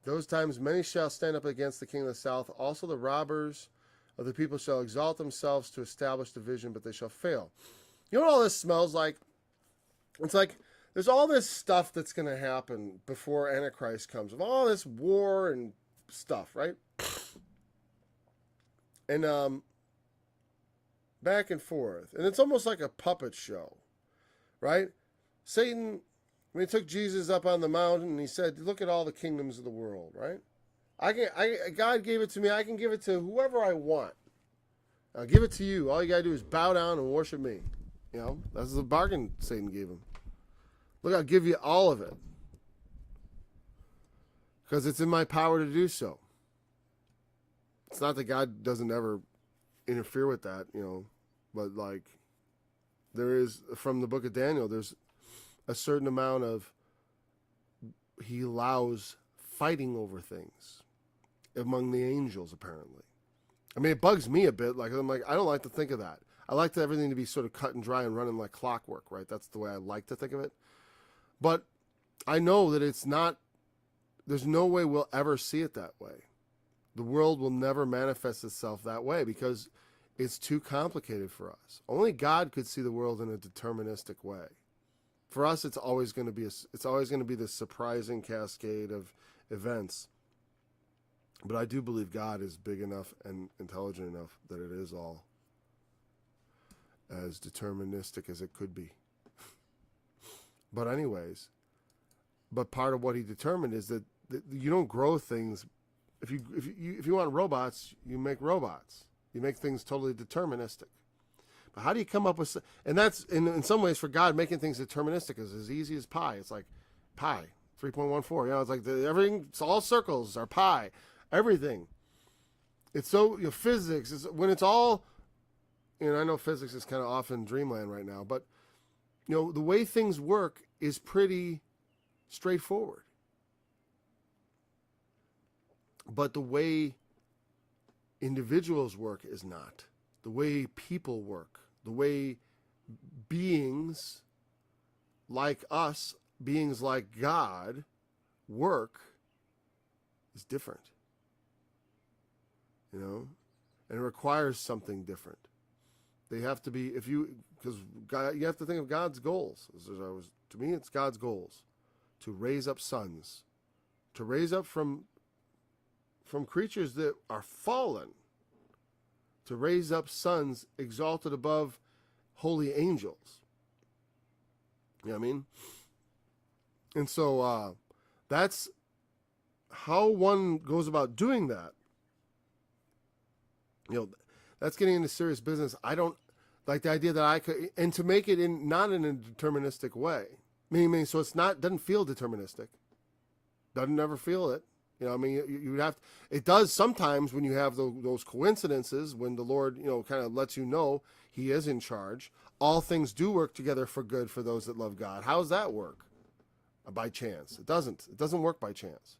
those times many shall stand up against the king of the south. Also the robbers of the people shall exalt themselves to establish division, but they shall fail. You know what all this smells like? It's like there's all this stuff that's going to happen before Antichrist comes, of all this war and stuff, right? And back and forth. And it's almost like a puppet show, right? Satan, when he took Jesus up on the mountain, and he said, look at all the kingdoms of the world, right? God gave it to me. I can give it to whoever I want. I'll give it to you. All you got to do is bow down and worship me. You know, that's the bargain Satan gave him. Look, I'll give you all of it. Because it's in my power to do so. It's not that God doesn't ever interfere with that, you know, but like there is, from the book of Daniel, there's a certain amount of, he allows fighting over things among the angels, apparently. I mean, it bugs me a bit. Like, I'm like, I don't like to think of that. I like everything to be sort of cut and dry and running like clockwork, right? That's the way I like to think of it. But I know that it's not, there's no way we'll ever see it that way. The world will never manifest itself that way because it's too complicated for us. Only God could see the world in a deterministic way. For us, it's always going to be this surprising cascade of events. But I do believe God is big enough and intelligent enough that it is all as deterministic as it could be. But anyways, but part of what he determined is that you don't grow things. If you want robots, you make robots. You make things totally deterministic. But how do you come up with... And that's, in some ways, for God, making things deterministic is as easy as pi. It's like pi, 3.14. You know, it's like everything, it's all circles are pi. Everything. It's so, you know, physics, is when it's all... You know, I know physics is kind of off in dreamland right now, but, you know, the way things work is pretty straightforward. But the way individuals work is not. The way people work, the way beings like us, beings like God, work is different. You know? And it requires something different. They have to be, because you have to think of God's goals. To me, it's God's goals. To raise up sons. To raise up from creatures that are fallen, to raise up sons exalted above holy angels. You know what I mean? And so that's how one goes about doing that. You know, that's getting into serious business. I don't like the idea that I could, and to make it not in a deterministic way. Meaning, so it's not, doesn't feel deterministic. Doesn't ever feel it. You know, I mean, you have to, it does sometimes when you have those coincidences, when the Lord, you know, kind of lets you know he is in charge. All things do work together for good for those that love God. How does that work? By chance. It doesn't. It doesn't work by chance.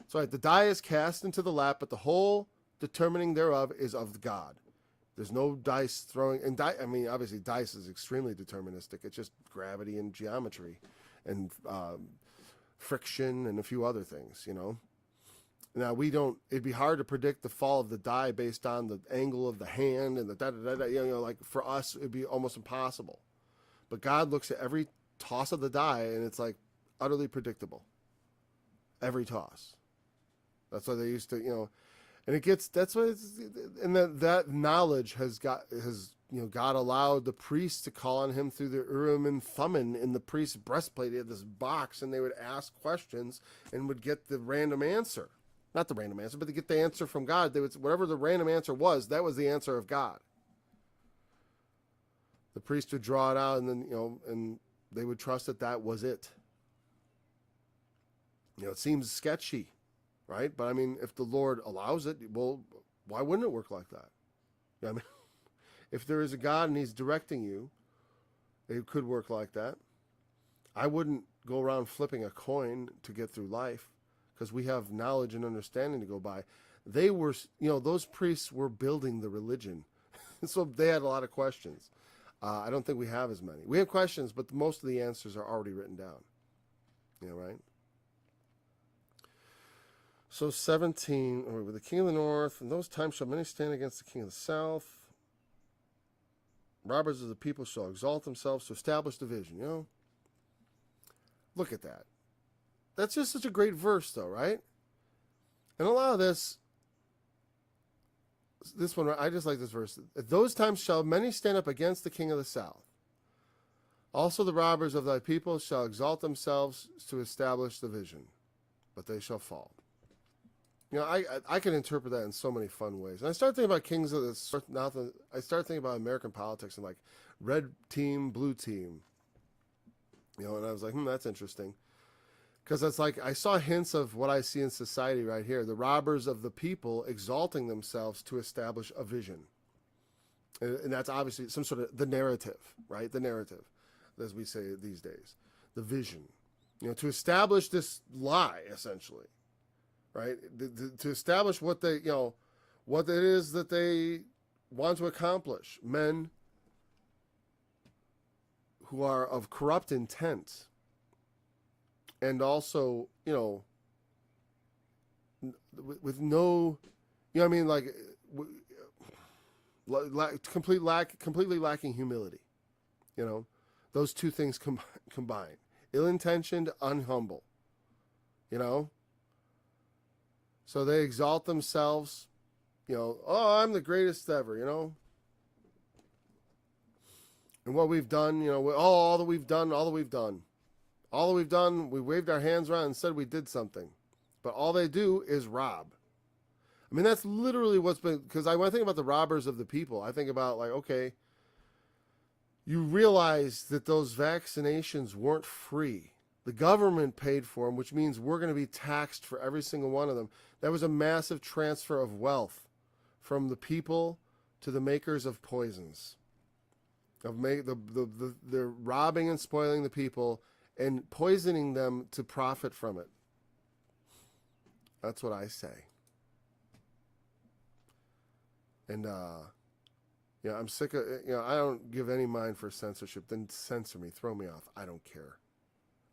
So right, the die is cast into the lap, but the whole determining thereof is of God. There's no dice throwing. And I mean, obviously, dice is extremely deterministic. It's just gravity and geometry and friction and a few other things, you know. Now, it'd be hard to predict the fall of the die based on the angle of the hand and the da-da-da-da, you know, like for us, it'd be almost impossible. But God looks at every toss of the die and it's like utterly predictable. Every toss. That's why they used to, you know, and it gets, that's what it's, and that knowledge you know, God allowed the priests to call on him through the Urim and Thummim in the priest's breastplate. He had this box, and they would ask questions and would get the random answer. Not the random answer, but to get the answer from God. They would, whatever the random answer was, that was the answer of God. The priest would draw it out, and then, and they would trust that that was it. It seems sketchy, right? But I mean, if the Lord allows it, well, why wouldn't it work like that? I mean, if there is a God and He's directing you, it could work like that. I wouldn't go around flipping a coin to get through life, because we have knowledge and understanding to go by. They were, those priests were building the religion. So they had a lot of questions. I don't think we have as many. We have questions, but most of the answers are already written down. Right? So 17, with the king of the north, in those times shall many stand against the king of the south. Robbers of the people shall exalt themselves to establish division, Look at that. That's just such a great verse, though, right? And a lot of this one, I just like this verse. At those times shall many stand up against the king of the south. Also the robbers of thy people shall exalt themselves to establish the vision, but they shall fall. I can interpret that in so many fun ways. And I start thinking about kings of this. I start thinking about American politics and like red team, blue team. And I was like, that's interesting. Because it's like I saw hints of what I see in society right here. The robbers of the people exalting themselves to establish a vision. And that's obviously some sort of the narrative, right? The narrative, as we say these days. The vision. To establish this lie, essentially. Right? To establish what they, what it is that they want to accomplish. Men who are of corrupt intent. And also, with no, completely lacking humility. Those two things combine. Ill-intentioned, unhumble. So they exalt themselves, I'm the greatest ever, And what we've done, all that we've done. All that we've done, we waved our hands around and said we did something. But all they do is rob. I mean, that's literally what's been, because when I think about the robbers of the people, I think about okay, you realize that those vaccinations weren't free. The government paid for them, which means we're going to be taxed for every single one of them. That was a massive transfer of wealth from the people to the makers of poisons. They're robbing and spoiling the people and poisoning them to profit from it. That's what I say. And, I'm sick of, I don't give any mind for censorship. Then censor me, throw me off. I don't care.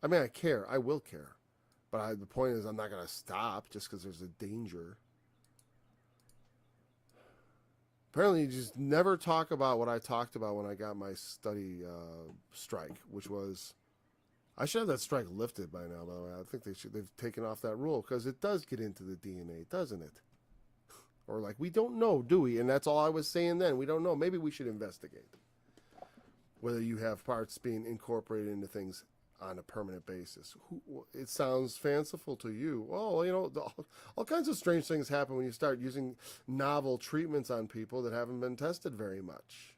I mean, I care. I will care. But the point is, I'm not going to stop just because there's a danger. Apparently, you just never talk about what I talked about when I got my study strike, which was, I should have that strike lifted by now, by the way. I think they've taken off that rule because it does get into the DNA, doesn't it? Or we don't know, do we? And that's all I was saying then. We don't know. Maybe we should investigate whether you have parts being incorporated into things on a permanent basis. It sounds fanciful to you. Oh, all kinds of strange things happen when you start using novel treatments on people that haven't been tested very much.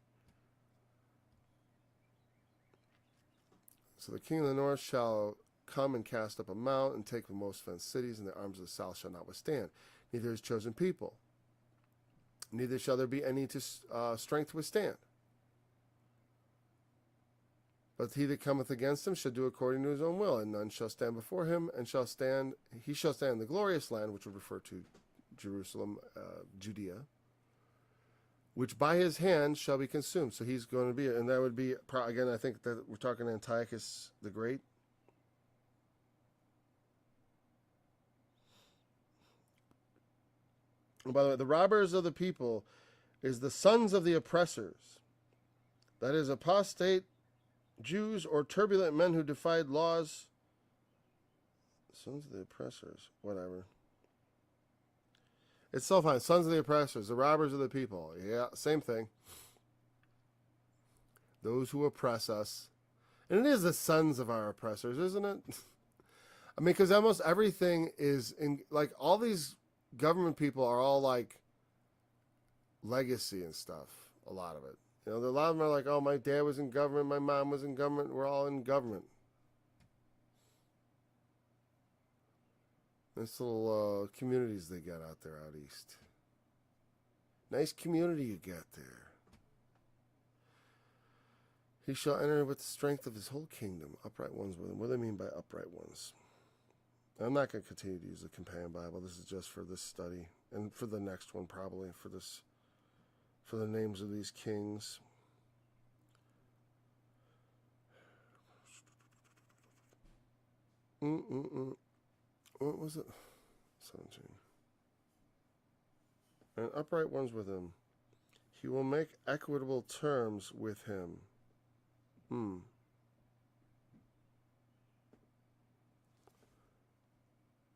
So the king of the north shall come and cast up a mount and take the most fenced cities, and the arms of the south shall not withstand. Neither his chosen people, neither shall there be any to strength to withstand. But he that cometh against him shall do according to his own will, and none shall stand before him, and he shall stand in the glorious land, which would refer to Jerusalem, Judea, which by his hand shall be consumed. So he's going to be, and that would be, again, I think that we're talking Antiochus the Great. And by the way, the robbers of the people is the sons of the oppressors. That is, apostate Jews or turbulent men who defied laws. Sons of the oppressors, whatever. It's so fine. Sons of the oppressors, the robbers of the people. Yeah, same thing. Those who oppress us. And it is the sons of our oppressors, isn't it? I mean, because almost everything is in, all these government people are all like legacy and stuff. A lot of it. A lot of them are like, oh, my dad was in government, my mom was in government, we're all in government. Nice little communities they got out there out east. Nice community you got there. He shall enter with the strength of his whole kingdom, upright ones with him. What do they mean by upright ones? I'm not going to continue to use the Companion Bible. This is just for this study. And for the next one, probably, for the names of these kings. What was it? 17. And upright ones with him. He will make equitable terms with him.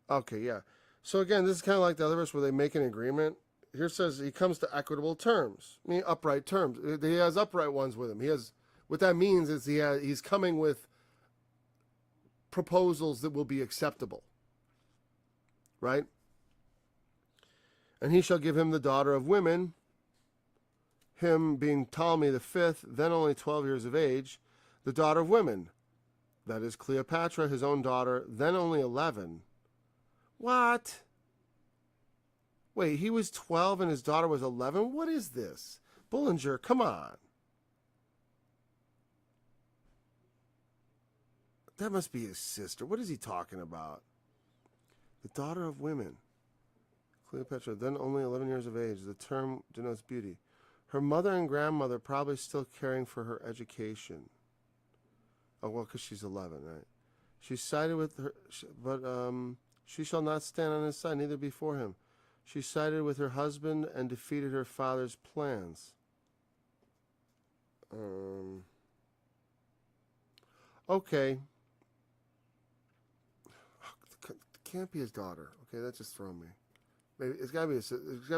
Okay, yeah. So again, this is kind of like the other verse where they make an agreement. Here it says he comes to equitable terms, meaning upright terms. He has upright ones with him. He has. What that means is he's coming with proposals that will be acceptable. Right? And he shall give him the daughter of women, him being Ptolemy the fifth, then only 12 years of age, the daughter of women, that is Cleopatra, his own daughter, then only 11. What? Wait, he was 12 and his daughter was 11? What is this? Bullinger, come on. That must be his sister. What is he talking about? The daughter of women. Cleopatra, then only 11 years of age. The term denotes beauty. Her mother and grandmother probably still caring for her education. Oh, well, because she's 11, right? She sided with her, but she shall not stand on his side, neither before him. She sided with her husband and defeated her father's plans. Okay. Can't be his daughter. Okay, that just thrown me. Maybe it's gotta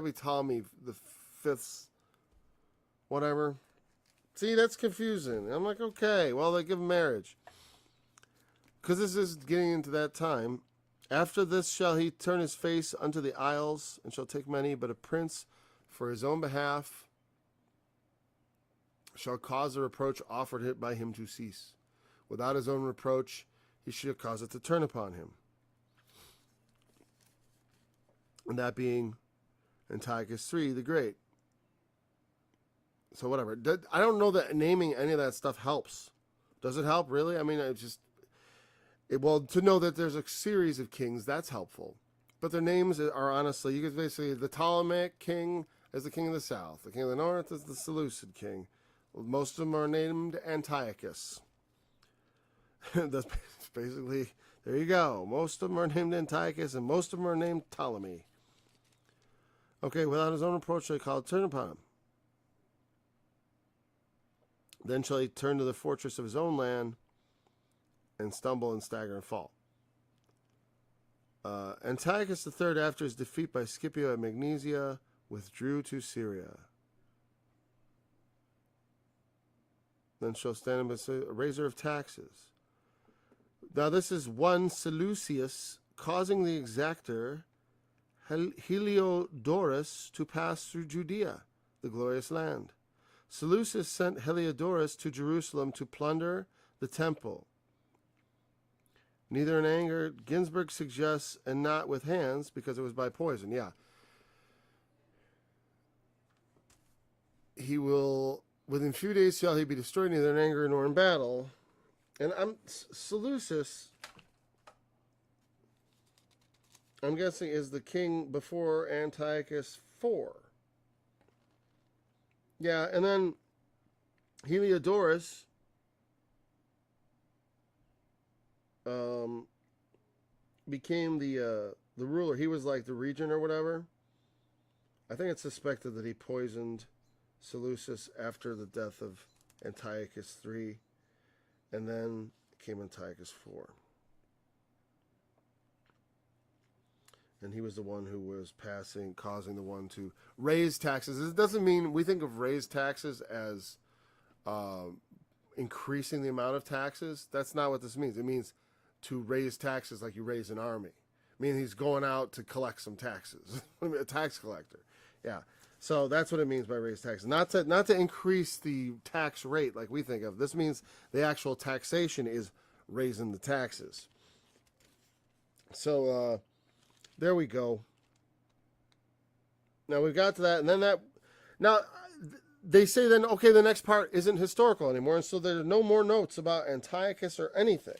be Ptolemy the fifth, whatever. See, that's confusing. I'm like, okay, well, they give him marriage. Because this is getting into that time. After this shall he turn his face unto the isles, and shall take many, but a prince for his own behalf shall cause the reproach offered by him to cease. Without his own reproach, he shall cause it to turn upon him. And that being Antiochus III the Great. So whatever. I don't know that naming any of that stuff helps. Does it help, really? I mean, well, to know that there's a series of kings, that's helpful. But their names are honestly, you could basically, the Ptolemaic king is the king of the south. The king of the north is the Seleucid king. Most of them are named Antiochus. That's basically, there you go. Most of them are named Antiochus, and most of them are named Ptolemy. Okay, without his own reproach shall he call it turn upon him. Then shall he turn to the fortress of his own land and stumble and stagger and fall. Antiochus III, after his defeat by Scipio at Magnesia, withdrew to Syria. Then shall stand as a raiser of taxes. Now this is one Seleucus causing the exactor Heliodorus to pass through Judea, the glorious land. Seleucus sent Heliodorus to Jerusalem to plunder the temple. Neither in anger, Ginsburg suggests, and not with hands, because it was by poison. Yeah. He will, within few days shall he be destroyed, neither in anger nor in battle. And Seleucus, I'm guessing, is the king before Antiochus IV. Yeah, and then Heliodorus became the ruler. He was like the regent or whatever. I think it's suspected that he poisoned Seleucus after the death of Antiochus III, and then came Antiochus IV. And he was the one who was causing the one to raise taxes. It doesn't mean we think of raise taxes as increasing the amount of taxes. That's not what this means. It means to raise taxes like you raise an army. I mean, he's going out to collect some taxes. A tax collector. Yeah. So that's what it means by raise taxes. Not to increase the tax rate like we think of. This means the actual taxation is raising the taxes. So there we go. Now we've got to that, and then now they say then, okay, the next part isn't historical anymore, and so there's no more notes about Antiochus or anything.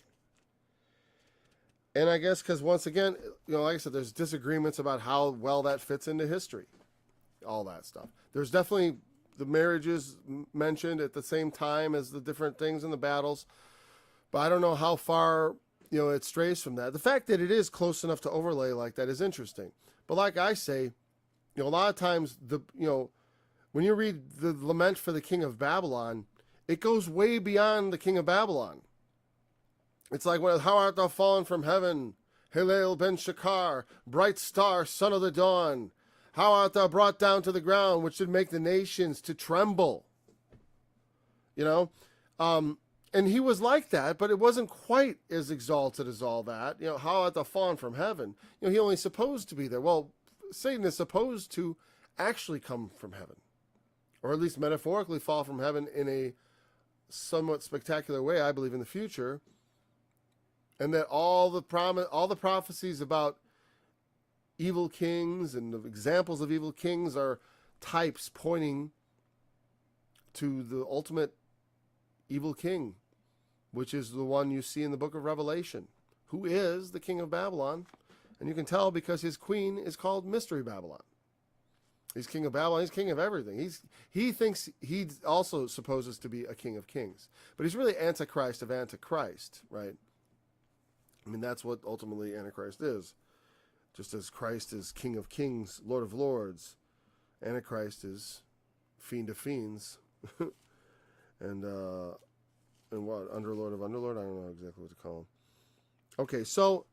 And I guess because once again, like I said, there's disagreements about how well that fits into history, all that stuff. There's definitely the marriages mentioned at the same time as the different things in the battles, but I don't know how far it strays from that. The fact that it is close enough to overlay like that is interesting. But like I say, a lot of times when you read the lament for the king of Babylon, it goes way beyond the king of Babylon. It's like, how art thou fallen from heaven, Hillel ben Shakar, bright star, son of the dawn? How art thou brought down to the ground, which should make the nations to tremble? And he was like that, but it wasn't quite as exalted as all that. How art thou fallen from heaven? He only supposed to be there. Well, Satan is supposed to actually come from heaven, or at least metaphorically fall from heaven in a somewhat spectacular way, I believe, in the future. And that all the prophecies about evil kings and the examples of evil kings are types pointing to the ultimate evil king, which is the one you see in the book of Revelation, who is the king of Babylon. And you can tell because his queen is called Mystery Babylon. He's king of Babylon. He's king of everything. He thinks he also supposes to be a king of kings. But he's really Antichrist of Antichrist, right? I mean, that's what ultimately Antichrist is. Just as Christ is King of Kings, Lord of Lords, Antichrist is Fiend of Fiends, and what? Underlord of Underlord? I don't know exactly what to call him. Okay, so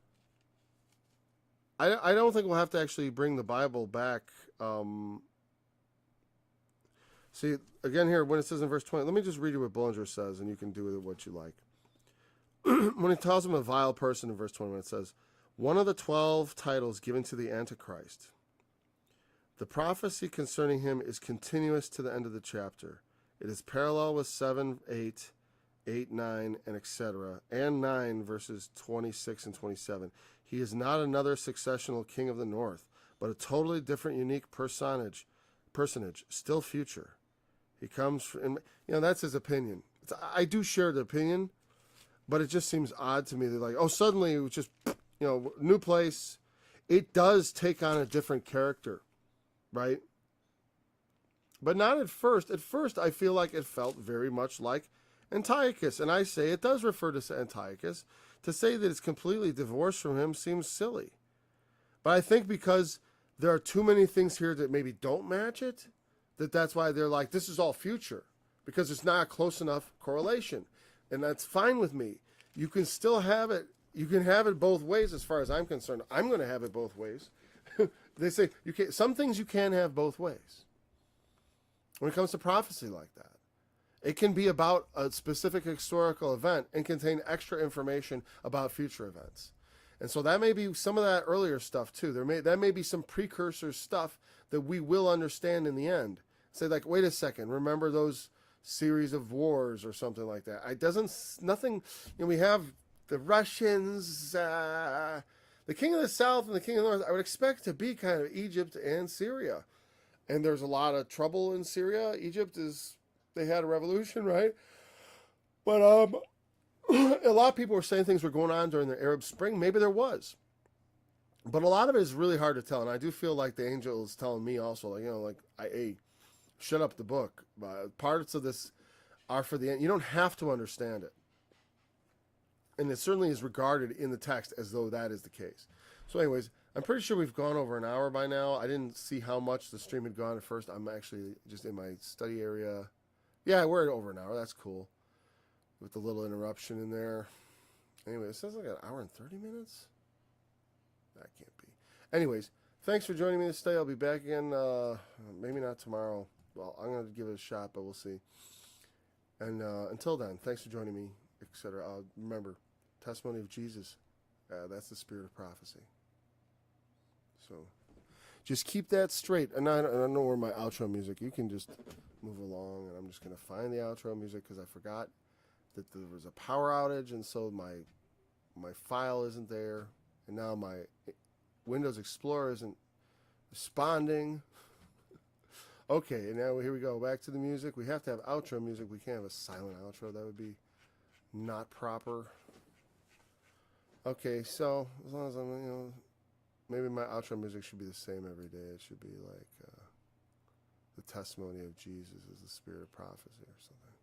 I don't think we'll have to actually bring the Bible back. See, again here, when it says in verse 20, let me just read you what Bullinger says, and you can do with it what you like. When he tells him a vile person in verse 21, it says, one of the 12 titles given to the Antichrist. The prophecy concerning him is continuous to the end of the chapter. It is parallel with 7, 8, 8, 9, and etc. and 9 verses 26 and 27. He is not another successional king of the north, but a totally different, unique personage, still future. He comes from, that's his opinion. I do share the opinion, but it just seems odd to me that suddenly it was just, new place. It does take on a different character, right? But not at first. At first, I feel like it felt very much like Antiochus. And I say it does refer to Antiochus. To say that it's completely divorced from him seems silly. But I think because there are too many things here that maybe don't match it, that's why they're like, this is all future. Because it's not a close enough correlation. And that's fine with me. You can still have it. You can have it both ways as far as I'm concerned. I'm going to have it both ways. They say some things you can have both ways. When it comes to prophecy like that, it can be about a specific historical event and contain extra information about future events. And so that may be some of that earlier stuff too. That may be some precursor stuff that we will understand in the end. Say wait a second, remember those series of wars or something like that. We have the Russians, the king of the south and the king of the north, I would expect to be kind of Egypt and Syria. And there's a lot of trouble in Syria. They had a revolution, right? But a lot of people were saying things were going on during the Arab Spring. Maybe there was. But a lot of it is really hard to tell. And I do feel like the angel is telling me also, shut up the book. Parts of this are for the end. You don't have to understand it. And it certainly is regarded in the text as though that is the case. So anyways, I'm pretty sure we've gone over an hour by now. I didn't see how much the stream had gone at first. I'm actually just in my study area. Yeah, we're at over an hour. That's cool. With the little interruption in there. Anyway, it says like an hour and 30 minutes? That can't be. Anyways, thanks for joining me this day. I'll be back again, maybe not tomorrow. Well, I'm going to give it a shot, but we'll see. And until then, thanks for joining me, etc. Remember, testimony of Jesus. That's the spirit of prophecy. So just keep that straight. And I don't know where my outro music. You can just move along, and I'm just going to find the outro music because I forgot that there was a power outage, and so my file isn't there, and now my Windows Explorer isn't responding. Okay, and now here we go. Back to the music. We have to have outro music. We can't have a silent outro. That would be not proper. Okay, so as long as I'm, maybe my outro music should be the same every day. It should be like the testimony of Jesus is the spirit of prophecy or something.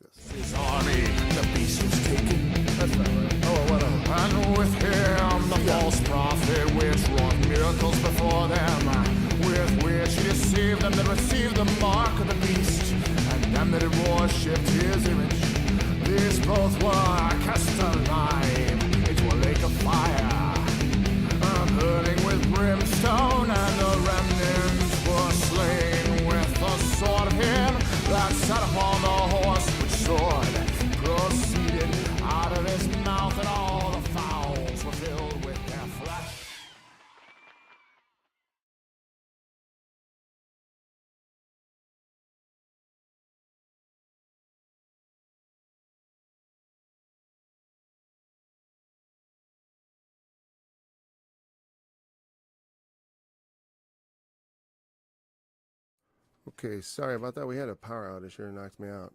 Like this. His army, the beast was taken. That's not right. Oh, whatever. And with him, the false prophet, which wrought miracles before them, with which he deceived them that received the mark of the beast, and them that had worshipped his image. These both were cast alive into a lake of fire, burning with brimstone, and the remnants were slain with the sword of him that sat upon the horse, which sword proceeded out of his mouth, and all the fowls were filled with their flesh. Okay, sorry about that. We had a power outage here and knocked me out.